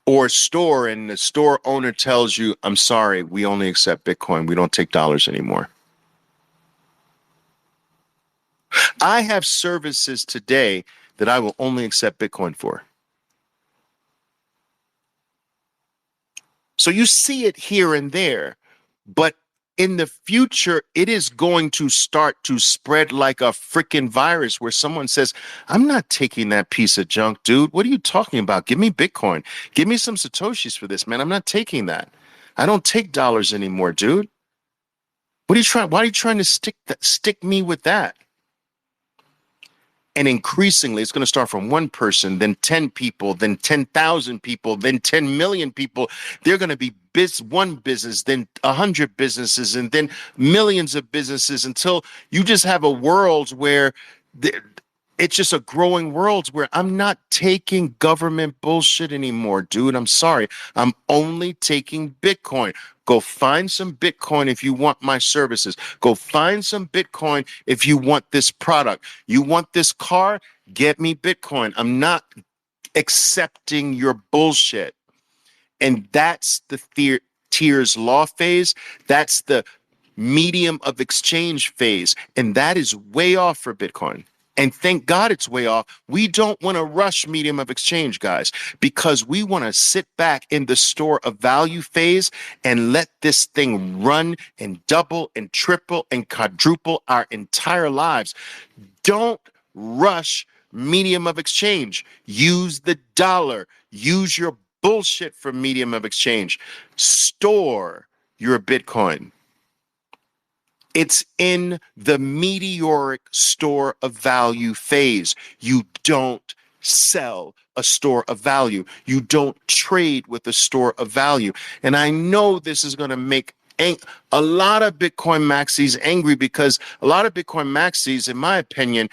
or store, and the store owner tells you, I'm sorry, we only accept Bitcoin. We don't take dollars anymore. I have services today that I will only accept Bitcoin for. So you see it here and there, but in the future, it is going to start to spread like a freaking virus where someone says, I'm not taking that piece of junk, dude. What are you talking about? Give me Bitcoin. Give me some Satoshis for this, man. I'm not taking that. I don't take dollars anymore, dude. What are you trying? Why are you trying to stick me with that? And increasingly, it's going to start from one person, then 10 people, then 10,000 people, then 10 million people. They're going to be one business, then 100 businesses, and then millions of businesses until you just have a world where it's just a growing world where I'm not taking government bullshit anymore, dude. I'm sorry. I'm only taking Bitcoin. Go find some Bitcoin if you want my services. Go find some Bitcoin if you want this product. You want this car? Get me Bitcoin. I'm not accepting your bullshit. And that's the Tears law phase. That's the medium of exchange phase. And that is way off for Bitcoin. And thank God it's way off. We don't want to rush medium of exchange, guys, because we want to sit back in the store of value phase and let this thing run and double and triple and quadruple our entire lives. Don't rush medium of exchange. Use the dollar. Use your bullshit for medium of exchange. Store your Bitcoin. It's in the meteoric store of value phase. You don't sell a store of value. You don't trade with a store of value. And I know this is going to make a lot of Bitcoin maxis angry, because a lot of Bitcoin maxis, in my opinion,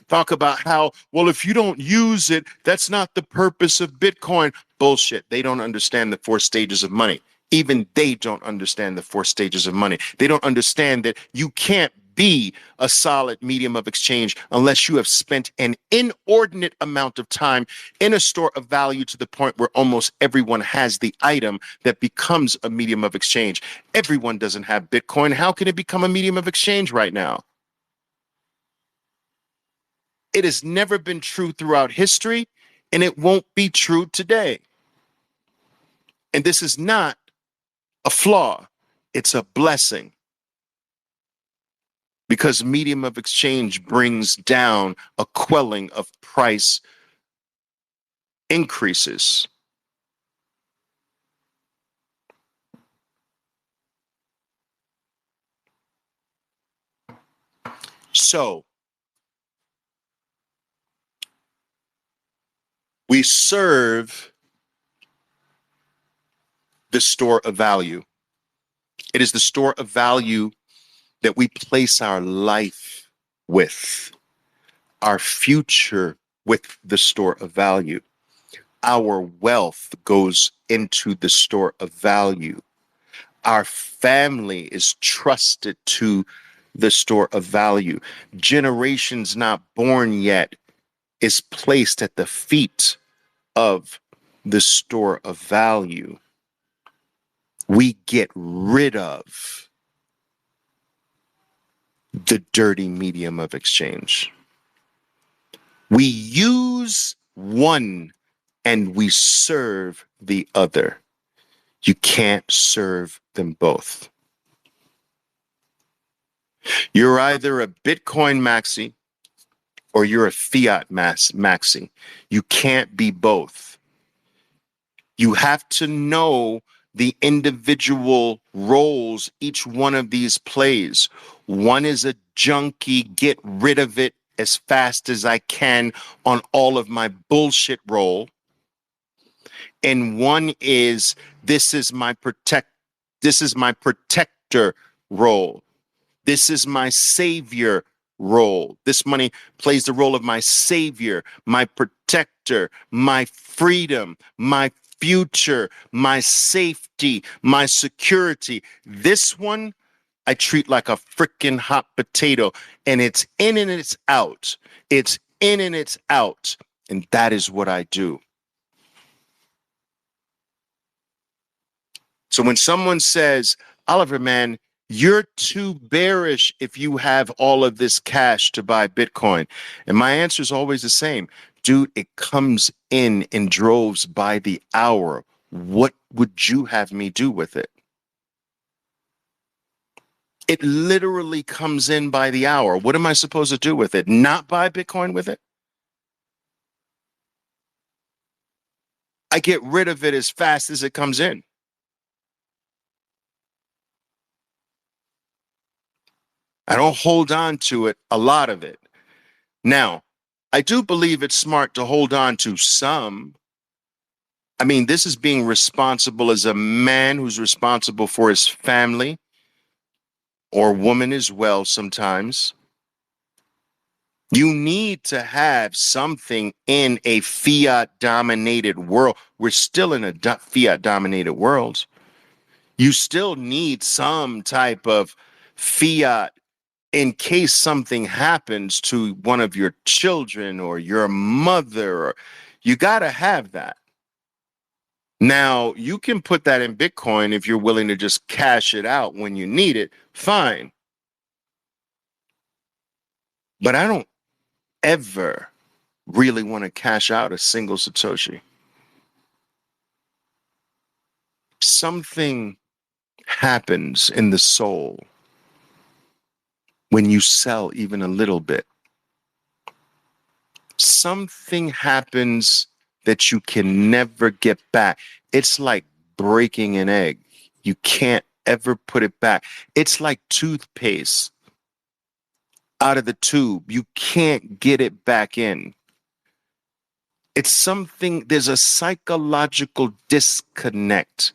talk about how, well, if you don't use it, that's not the purpose of Bitcoin. Bullshit. They don't understand the 4 stages of money. Even they don't understand the 4 stages of money. They don't understand that you can't be a solid medium of exchange unless you have spent an inordinate amount of time in a store of value to the point where almost everyone has the item that becomes a medium of exchange. Everyone doesn't have Bitcoin. How can it become a medium of exchange right now? It has never been true throughout history, and it won't be true today. And this is not a flaw. It's a blessing. Because medium of exchange brings down a quelling of price increases. So we serve the store of value. It is the store of value that we place our life with, our future with the store of value. Our wealth goes into the store of value. Our family is trusted to the store of value. Generations not born yet is placed at the feet of the store of value. We get rid of the dirty medium of exchange. We use one and we serve the other. You can't serve them both. You're either a Bitcoin maxi or you're a fiat maxi. You can't be both. You have to know the individual roles each one of these plays. One is a junkie, get rid of it as fast as I can on all of my bullshit role. And one is, this is my protector role. This is my savior role. This money plays the role of my savior, my protector, scepter, my freedom, my future, my safety, my security. This one I treat like a freaking hot potato, and it's in and it's out. It's in and it's out. And that is what I do. So when someone says, Oliver, man, you're too bearish if you have all of this cash to buy Bitcoin. And my answer is always the same. Dude, it comes in droves by the hour. What would you have me do with it? It literally comes in by the hour. What am I supposed to do with it? Not buy Bitcoin with it? I get rid of it as fast as it comes in. I don't hold on to it, a lot of it. Now, I do believe it's smart to hold on to some. I mean, this is being responsible as a man who's responsible for his family, or woman as well sometimes. You need to have something in a fiat-dominated world. We're still in a fiat-dominated world. You still need some type of fiat in case something happens to one of your children or your mother. Or you got to have that. Now, you can put that in Bitcoin if you're willing to just cash it out when you need it. Fine. But I don't ever really want to cash out a single Satoshi. Something happens in the soul when you sell even a little bit. Something happens that you can never get back. It's like breaking an egg. You can't ever put it back. It's like toothpaste out of the tube. You can't get it back in. It's something, there's a psychological disconnect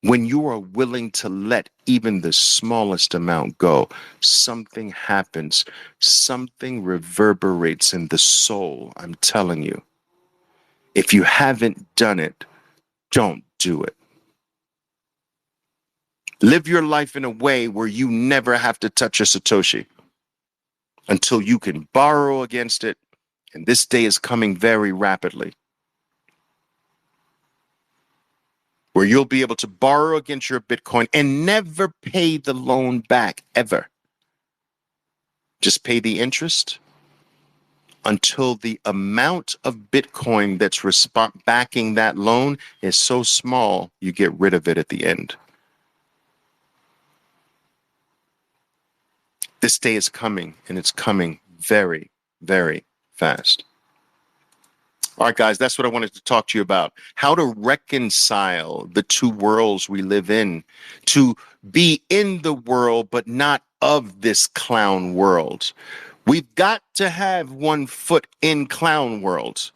when you are willing to let even the smallest amount go. Something happens. Something reverberates in the soul. I'm telling you. If you haven't done it, don't do it. Live your life in a way where you never have to touch a Satoshi until you can borrow against it. And this day is coming very rapidly, where you'll be able to borrow against your Bitcoin and never pay the loan back, ever. Just pay the interest until the amount of Bitcoin that's backing that loan is so small, you get rid of it at the end. This day is coming, and it's coming very, very fast. All right, guys, that's what I wanted to talk to you about. How to reconcile the two worlds we live in, to be in the world, but not of this clown world. We've got to have one foot in clown world,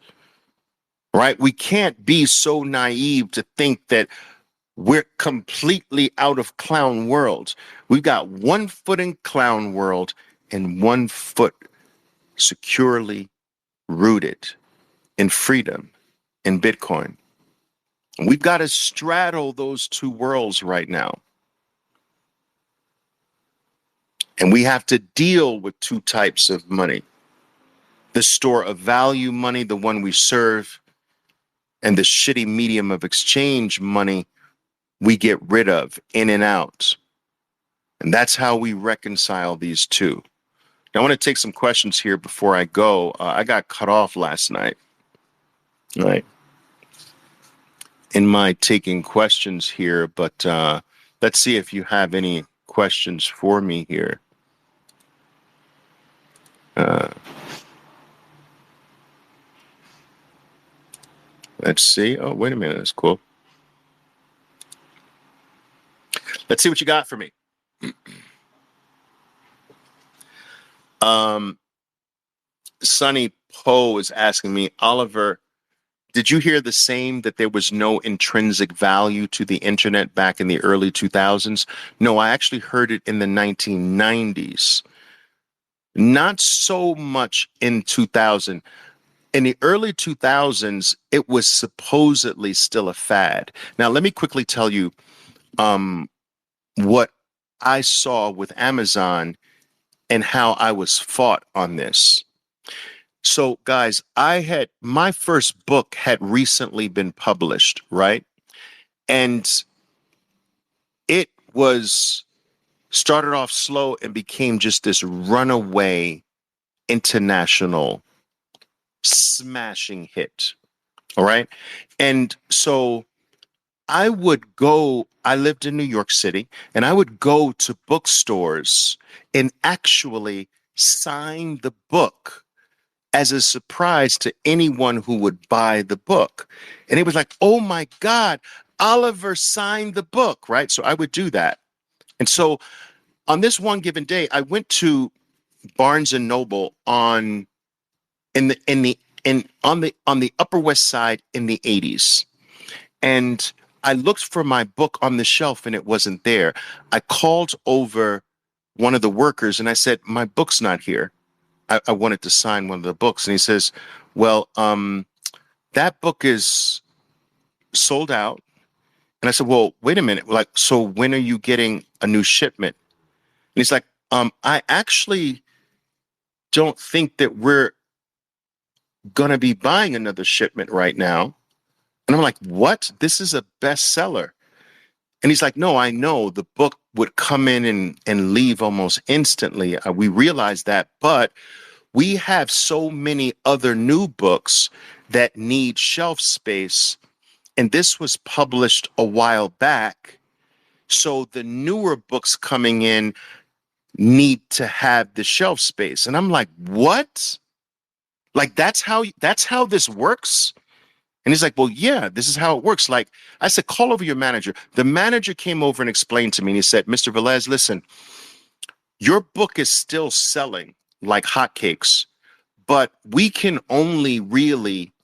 right? We can't be so naive to think that we're completely out of clown world. We've got 1 foot in clown world and 1 foot securely rooted in freedom, in Bitcoin. And we've got to straddle those two worlds right now. And we have to deal with two types of money. The store of value money, the one we serve, and the shitty medium of exchange money we get rid of, in and out. And that's how we reconcile these two. Now, I want to take some questions here before I go. I got cut off last night. Right. In my taking questions here, but let's see if you have any questions for me here. Let's see. Oh, wait a minute. That's cool. Let's see what you got for me. Sonny Poe is asking me, Oliver, did you hear the same that there was no intrinsic value to the internet back in the early 2000s? No, I actually heard it in the 1990s. Not so much in 2000. in the early 2000s, it was supposedly still a fad. Now, let me quickly tell you um, what I saw with Amazon and how I was fought on this. So, guys, my first book had recently been published, right? And it was started off slow and became just this runaway international smashing hit. All right. And so I lived in New York City, and I would go to bookstores and actually sign the book as a surprise to anyone who would buy the book. And it was like, oh my God, Oliver signed the book, right? So I would do that. And so on this one given day, I went to Barnes and Noble on the Upper West Side in the 80s. And I looked for my book on the shelf and it wasn't there. I called over one of the workers and I said, my book's not here. I wanted to sign one of the books. And he says, well, that book is sold out. And I said, well, wait a minute. Like, so when are you getting a new shipment? And he's like, I actually don't think that we're going to be buying another shipment right now. And I'm like, what? This is a bestseller. And he's like, no, I know the book would come in and leave almost instantly. We realize that, but we have so many other new books that need shelf space. And this was published a while back. So the newer books coming in need to have the shelf space. And I'm like, what? Like, that's how this works? And he's like, well, yeah, this is how it works. Like, I said, call over your manager. The manager came over and explained to me, and he said, Mr. Velez, listen, your book is still selling like hotcakes, but we can only really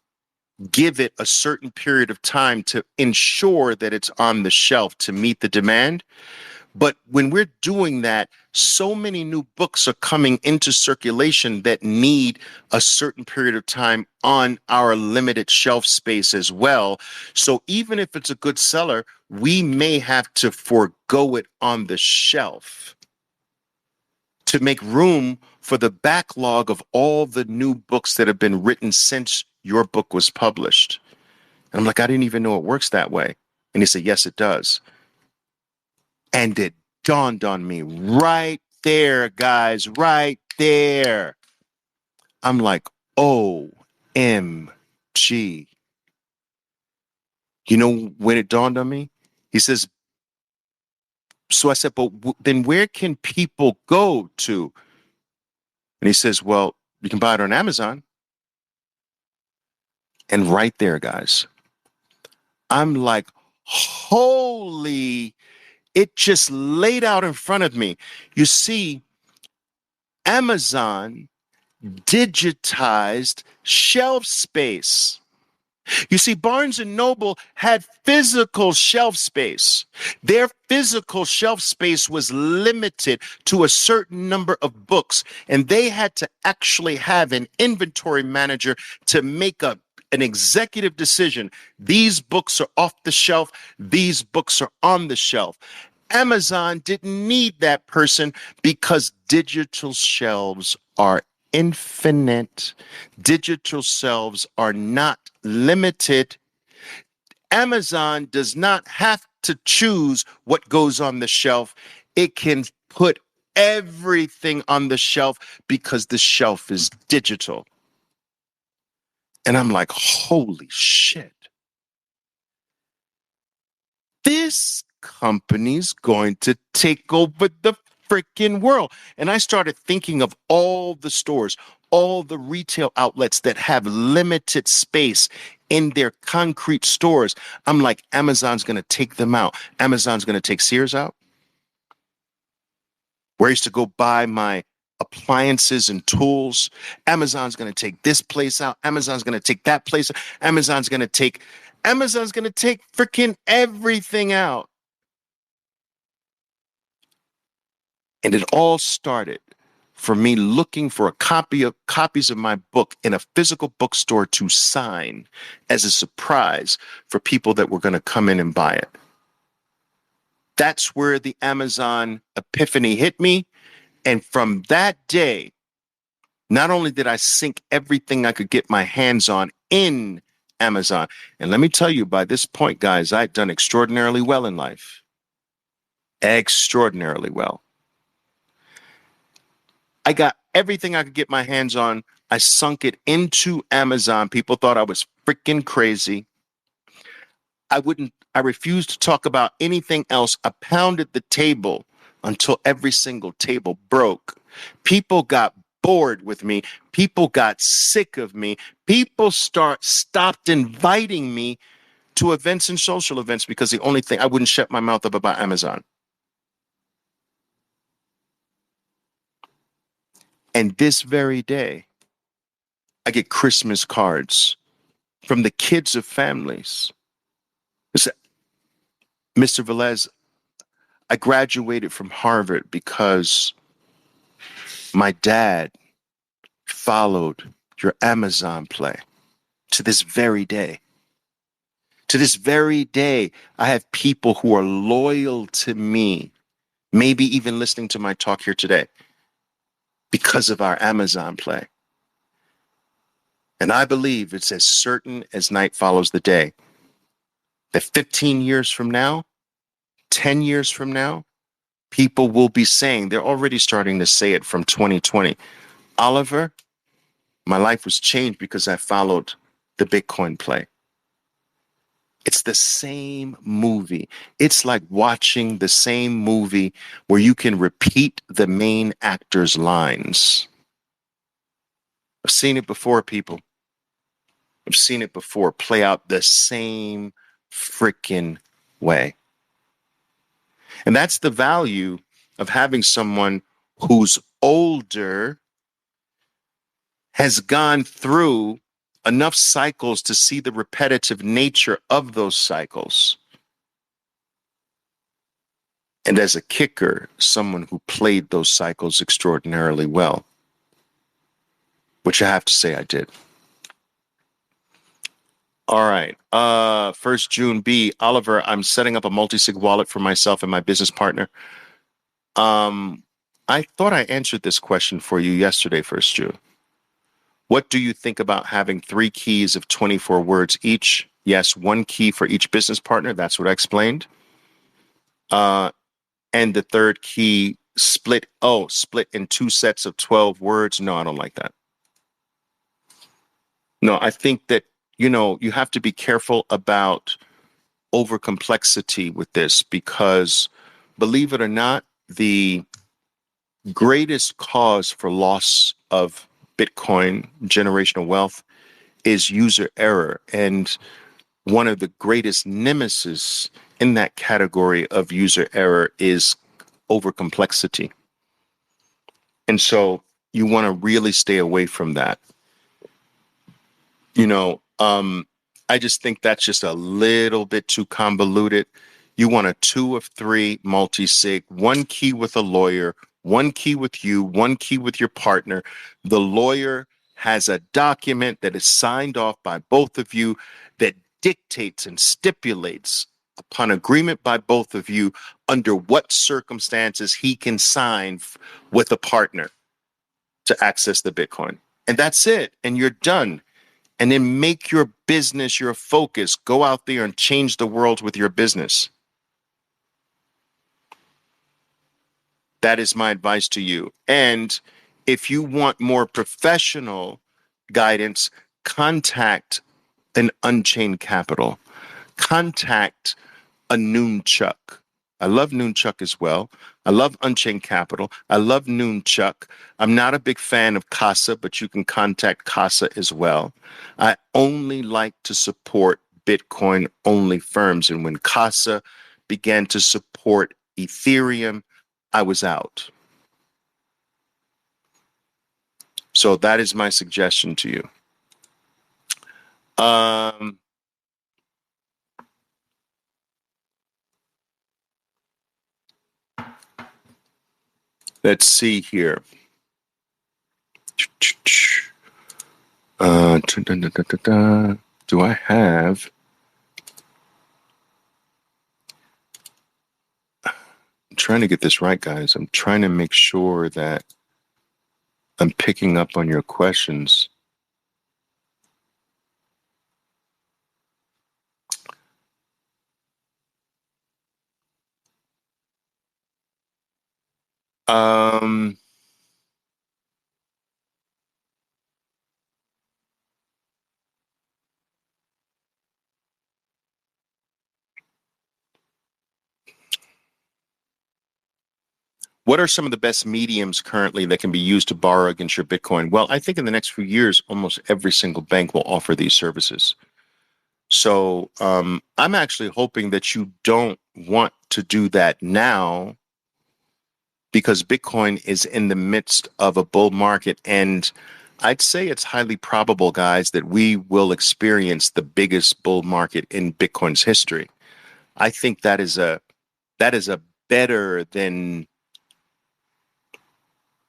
give it a certain period of time to ensure that it's on the shelf to meet the demand. But when we're doing that, so many new books are coming into circulation that need a certain period of time on our limited shelf space as well. So even if it's a good seller, we may have to forego it on the shelf to make room for the backlog of all the new books that have been written since your book was published. And I'm like, I didn't even know it works that way. And he said, yes, it does. And it dawned on me right there, guys, right there. I'm like, OMG. You know when it dawned on me? He says, so I said, but then where can people go to? And he says, well, you can buy it on Amazon. And right there, guys, I'm like, holy, it just laid out in front of me. You see, Amazon digitized shelf space. You see, Barnes and Noble had physical shelf space. Their physical shelf space was limited to a certain number of books, and they had to actually have an inventory manager to make an executive decision. These books are off the shelf. These books are on the shelf. Amazon didn't need that person because digital shelves are infinite. Digital shelves are not limited. Amazon does not have to choose what goes on the shelf. It can put everything on the shelf because the shelf is digital. And I'm like, holy shit. This company's going to take over the freaking world. And I started thinking of all the stores, all the retail outlets that have limited space in their concrete stores. I'm like, Amazon's going to take them out. Amazon's going to take Sears out. Where I used to go buy my appliances and tools. Amazon's going to take this place out. Amazon's going to take that place out. Amazon's going to take freaking everything out. And it all started for me looking for copies of my book in a physical bookstore to sign as a surprise for people that were going to come in and buy it. That's where the Amazon epiphany hit me. And from that day, not only did I sink everything I could get my hands on in Amazon, and let me tell you, by this point, guys, I'd done extraordinarily well in life. Extraordinarily well. I got everything I could get my hands on. I sunk it into Amazon. People thought I was freaking crazy. I refused to talk about anything else. I pounded the table until every single table broke. People got bored with me. People got sick of me. People stopped inviting me to events and social events because the only thing I wouldn't shut my mouth up about Amazon. And this very day, I get Christmas cards from the kids of families. Mr. Velez, I graduated from Harvard because my dad followed your Amazon play. To this very day. To this very day, I have people who are loyal to me, maybe even listening to my talk here today, because of our Amazon play. And I believe it's as certain as night follows the day that 15 years from now, 10 years from now, people will be saying, they're already starting to say it from 2020, Oliver, my life was changed because I followed the Bitcoin play. It's the same movie. It's like watching the same movie where you can repeat the main actor's lines. I've seen it before, people. I've seen it before play out the same freaking way. And that's the value of having someone who's older, has gone through enough cycles to see the repetitive nature of those cycles. And as a kicker, someone who played those cycles extraordinarily well, which I have to say I did. All right. 1st June B. Oliver, I'm setting up a multi-sig wallet for myself and my business partner. I thought I answered this question for you yesterday, 1st June. What do you think about having 3 keys of 24 words each? Yes, 1 key for each business partner. That's what I explained. And the 3rd key split in 2 sets of 12 words. No, I don't like that. No, I think that, you have to be careful about over complexity with this because, believe it or not, the greatest cause for loss of Bitcoin generational wealth is user error. And one of the greatest nemesis in that category of user error is over complexity. And so you want to really stay away from that. I just think that's just a little bit too convoluted. You want a 2 of 3 multi-sig, 1 key with a lawyer, 1 key with you, 1 key with your partner. The lawyer has a document that is signed off by both of you that dictates and stipulates upon agreement by both of you under what circumstances he can sign with a partner to access the Bitcoin. And that's it. And you're done. And then make your business your focus. Go out there and change the world with your business. That is my advice to you. And if you want more professional guidance, contact an Unchained Capital. Contact a Noonchuck. I love Noonchuck as well. I love Unchained Capital. I love Noonchuck. I'm not a big fan of Casa, but you can contact Casa as well. I only like to support Bitcoin only firms. And when Casa began to support Ethereum, I was out. So that is my suggestion to you. Let's see here. Do I have? I'm trying to get this right, guys. I'm trying to make sure that I'm picking up on your questions. Um, what are some of the best mediums currently that can be used to borrow against your Bitcoin? Well, I think in the next few years, almost every single bank will offer these services. So I'm actually hoping that you don't want to do that now because Bitcoin is in the midst of a bull market. And I'd say it's highly probable, guys, that we will experience the biggest bull market in Bitcoin's history. I think that is a better than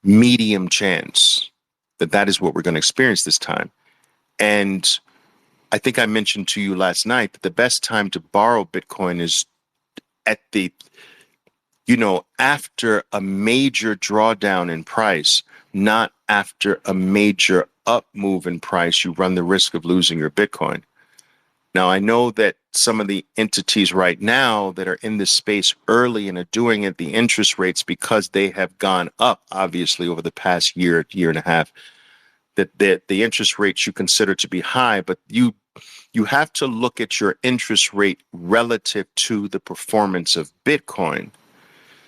medium chance that is what we're going to experience this time. And I think I mentioned to you last night that the best time to borrow Bitcoin is at the, after a major drawdown in price, not after a major up move in price. You run the risk of losing your Bitcoin. Now, I know that some of the entities right now that are in this space early and are doing it, the interest rates, because they have gone up, obviously, over the past year and a half, that the interest rates you consider to be high, but you have to look at your interest rate relative to the performance of Bitcoin.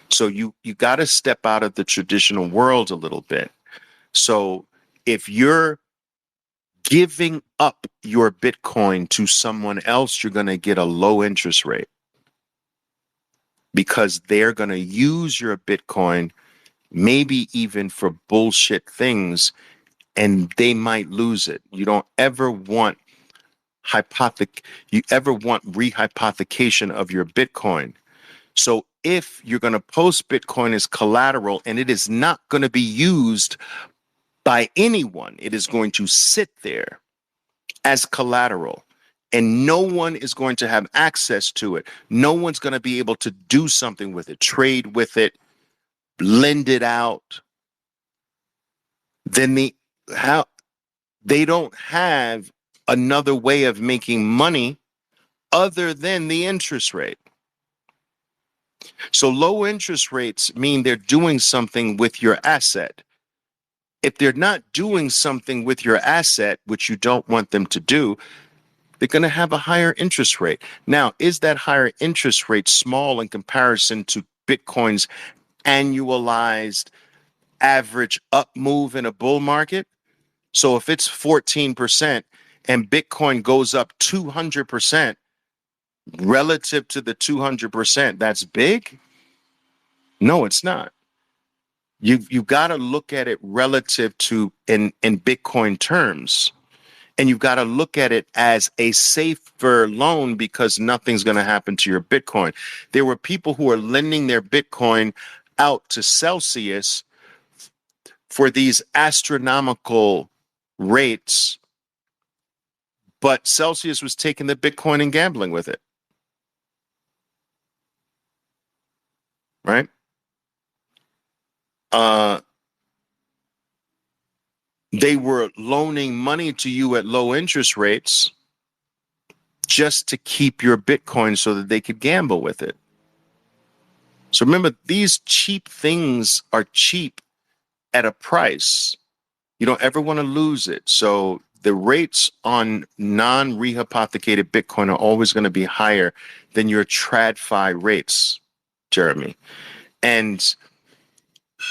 So you got to step out of the traditional world a little bit. So if you're giving up your Bitcoin to someone else, you're going to get a low interest rate because they're going to use your Bitcoin, maybe even for bullshit things, and they might lose it. You don't ever want rehypothecation of your Bitcoin. So if you're going to post Bitcoin as collateral and it is not going to be used by anyone, it is going to sit there as collateral and no one is going to have access to it. No one's going to be able to do something with it, trade with it, lend it out. Then they don't have another way of making money other than the interest rate. So low interest rates mean they're doing something with your asset. If they're not doing something with your asset, which you don't want them to do, they're going to have a higher interest rate. Now, is that higher interest rate small in comparison to Bitcoin's annualized average up move in a bull market? So if it's 14% and Bitcoin goes up 200% relative to the 200%, that's big? No, it's not. You've got to look at it relative to in Bitcoin terms. And you've got to look at it as a safer loan because nothing's going to happen to your Bitcoin. There were people who are lending their Bitcoin out to Celsius for these astronomical rates, but Celsius was taking the Bitcoin and gambling with it. Right? They were loaning money to you at low interest rates just to keep your Bitcoin so that they could gamble with it. So remember, these cheap things are cheap at a price. You don't ever want to lose it. So the rates on non-rehypothecated Bitcoin are always going to be higher than your TradFi rates, Jeremy. And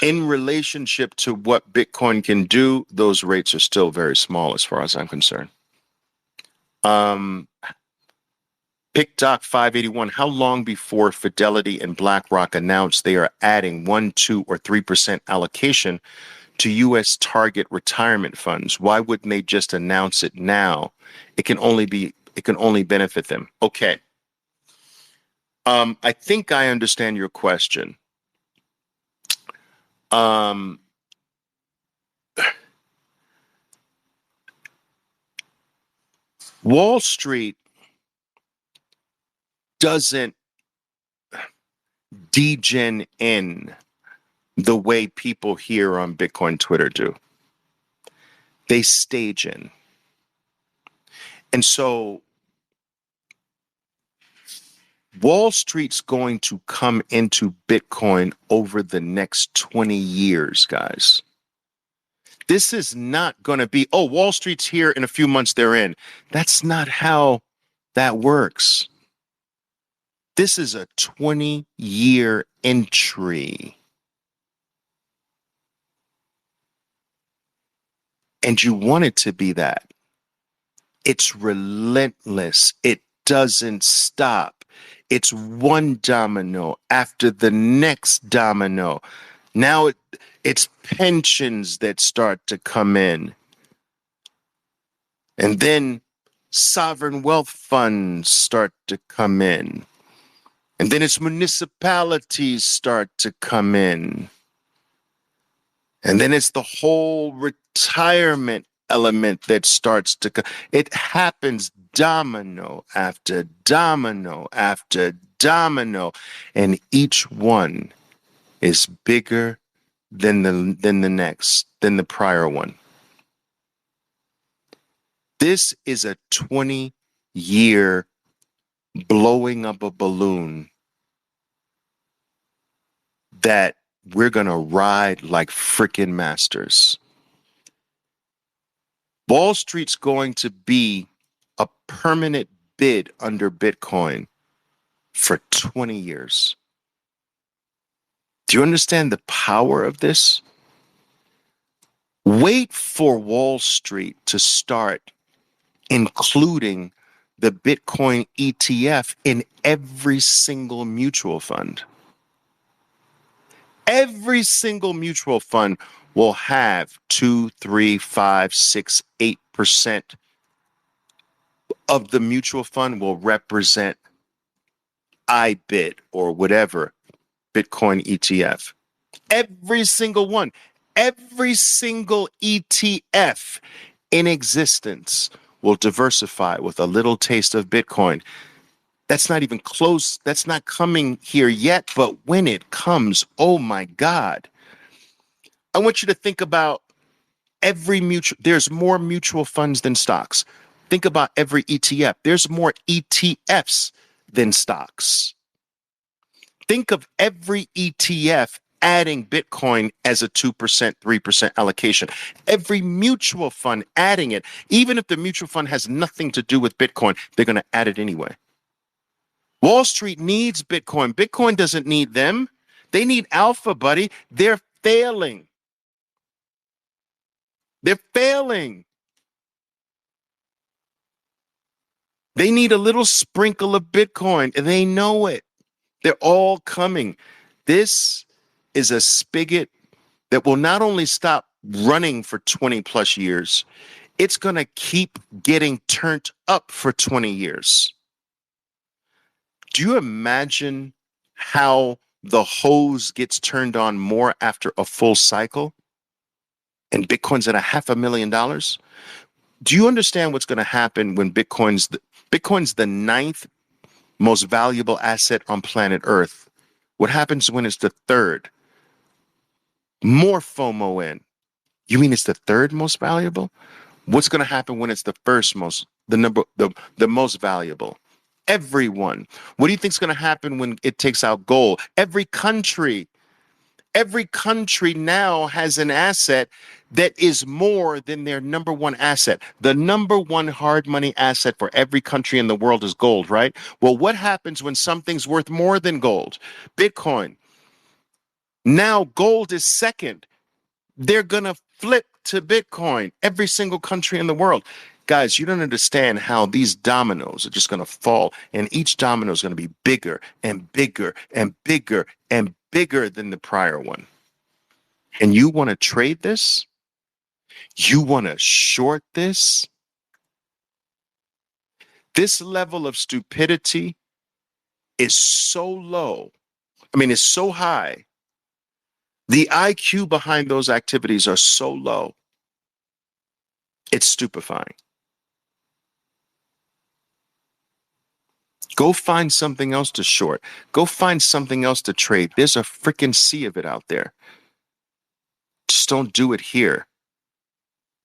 in relationship to what Bitcoin can do, those rates are still very small as far as I'm concerned. PickDoc 581, how long before Fidelity and BlackRock announced they are adding 1, 2, or 3% allocation to U.S. target retirement funds? Why wouldn't they just announce it now? It can only benefit them. Okay. I think I understand your question. Wall Street doesn't degen in the way people here on Bitcoin Twitter do. They stage in. And so Wall Street's going to come into Bitcoin over the next 20 years, guys. This is not going to be, oh, Wall Street's here in a few months they're in. That's not how that works. This is a 20-year entry. And you want it to be that. It's relentless. It doesn't stop. It's one domino after the next domino. Now it's pensions that start to come in. And then sovereign wealth funds start to come in. And then it's municipalities start to come in. And then it's the whole retirement element that starts to come. It happens domino after domino after domino. And each one is bigger than the prior one. This is a 20-year blowing up a balloon that we're going to ride like freaking masters. Wall Street's going to be a permanent bid under Bitcoin for 20 years. Do you understand the power of this? Wait for Wall Street to start including the Bitcoin ETF in every single mutual fund. Every single mutual fund will have 2, 3, 5, 6, 8% of the mutual fund will represent IBIT or whatever Bitcoin ETF. Every single one, every single ETF in existence will diversify with a little taste of Bitcoin. That's not even close. That's not coming here yet. But when it comes, oh my God. I want you to think about every there's more mutual funds than stocks. Think about every ETF. There's more ETFs than stocks. Think of every ETF adding Bitcoin as a 2%, 3% allocation. Every mutual fund adding it, even if the mutual fund has nothing to do with Bitcoin, they're going to add it anyway. Wall Street needs Bitcoin. Bitcoin doesn't need them. They need alpha, buddy. They're failing. They're failing. They need a little sprinkle of Bitcoin, and they know it. They're all coming. This is a spigot that will not only stop running for 20 plus years, it's going to keep getting turned up for 20 years. Do you imagine how the hose gets turned on more after a full cycle? And Bitcoin's at $500,000. Do you understand what's going to happen when Bitcoin's the ninth most valuable asset on planet Earth? What happens when it's the third? More FOMO in. You mean it's the third most valuable? What's going to happen when it's the the most valuable? Everyone. What do you think is going to happen when it takes out gold? Every country now has an asset that is more than their number one asset. The number one hard money asset for every country in the world is gold, right? Well, what happens when something's worth more than gold? Bitcoin. Now gold is second. They're going to flip to Bitcoin, every single country in the world. Guys, you don't understand how these dominoes are just going to fall, and each domino is going to be bigger and bigger and bigger and bigger than the prior one. And you want to trade this? You want to short this? This level of stupidity is so low. I mean, it's so high. The IQ behind those activities are so low. It's stupefying. Go find something else to short. Go find something else to trade. There's a freaking sea of it out there. Just don't do it here.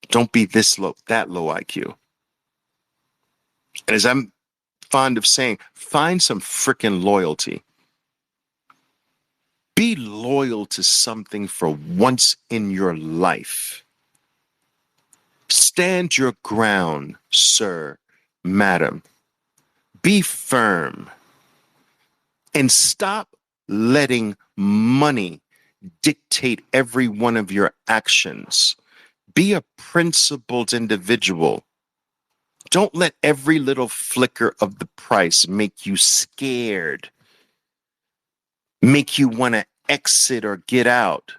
Don't be this low, that low IQ. And as I'm fond of saying, find some freaking loyalty. Be loyal to something for once in your life. Stand your ground, sir, madam. Be firm. And stop letting money dictate every one of your actions. Be a principled individual. Don't let every little flicker of the price make you scared, make you want to exit or get out.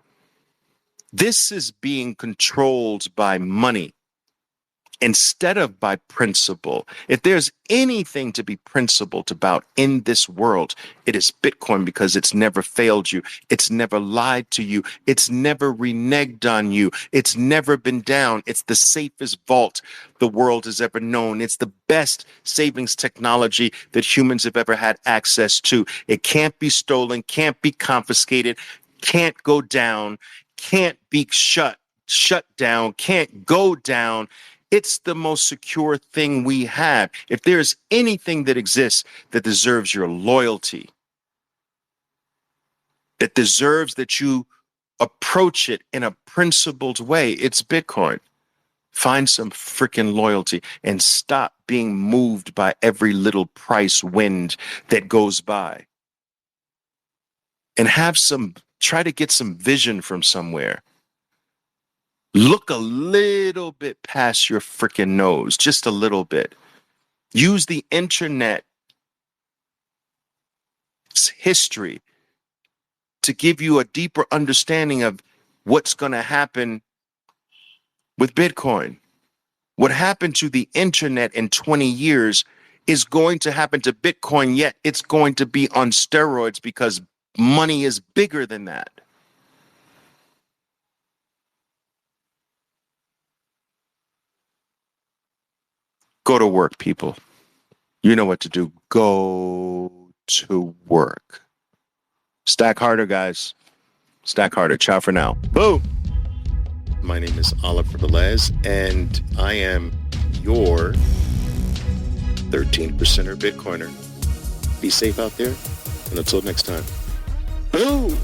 This is being controlled by money instead of by principle. If there's anything to be principled about in this world, it is Bitcoin, because it's never failed you. It's never lied to you. It's never reneged on you. It's never been down. It's the safest vault the world has ever known. It's the best savings technology that humans have ever had access to. It can't be stolen, can't be confiscated, can't go down, can't be shut down, can't go down. It's the most secure thing we have. If there's anything that exists that deserves your loyalty, that deserves that you approach it in a principled way, it's Bitcoin. Find some freaking loyalty and stop being moved by every little price wind that goes by. And try to get some vision from somewhere. Look a little bit past your freaking nose, just a little bit. Use the internet's history to give you a deeper understanding of what's going to happen with Bitcoin. What happened to the internet in 20 years is going to happen to Bitcoin, yet it's going to be on steroids because money is bigger than that. Go to work, people. You know what to do. Go to work. Stack harder, guys. Stack harder. Ciao for now. Boom. My name is Oliver Velez, and I am your 13%er Bitcoiner. Be safe out there, and until next time. Boom.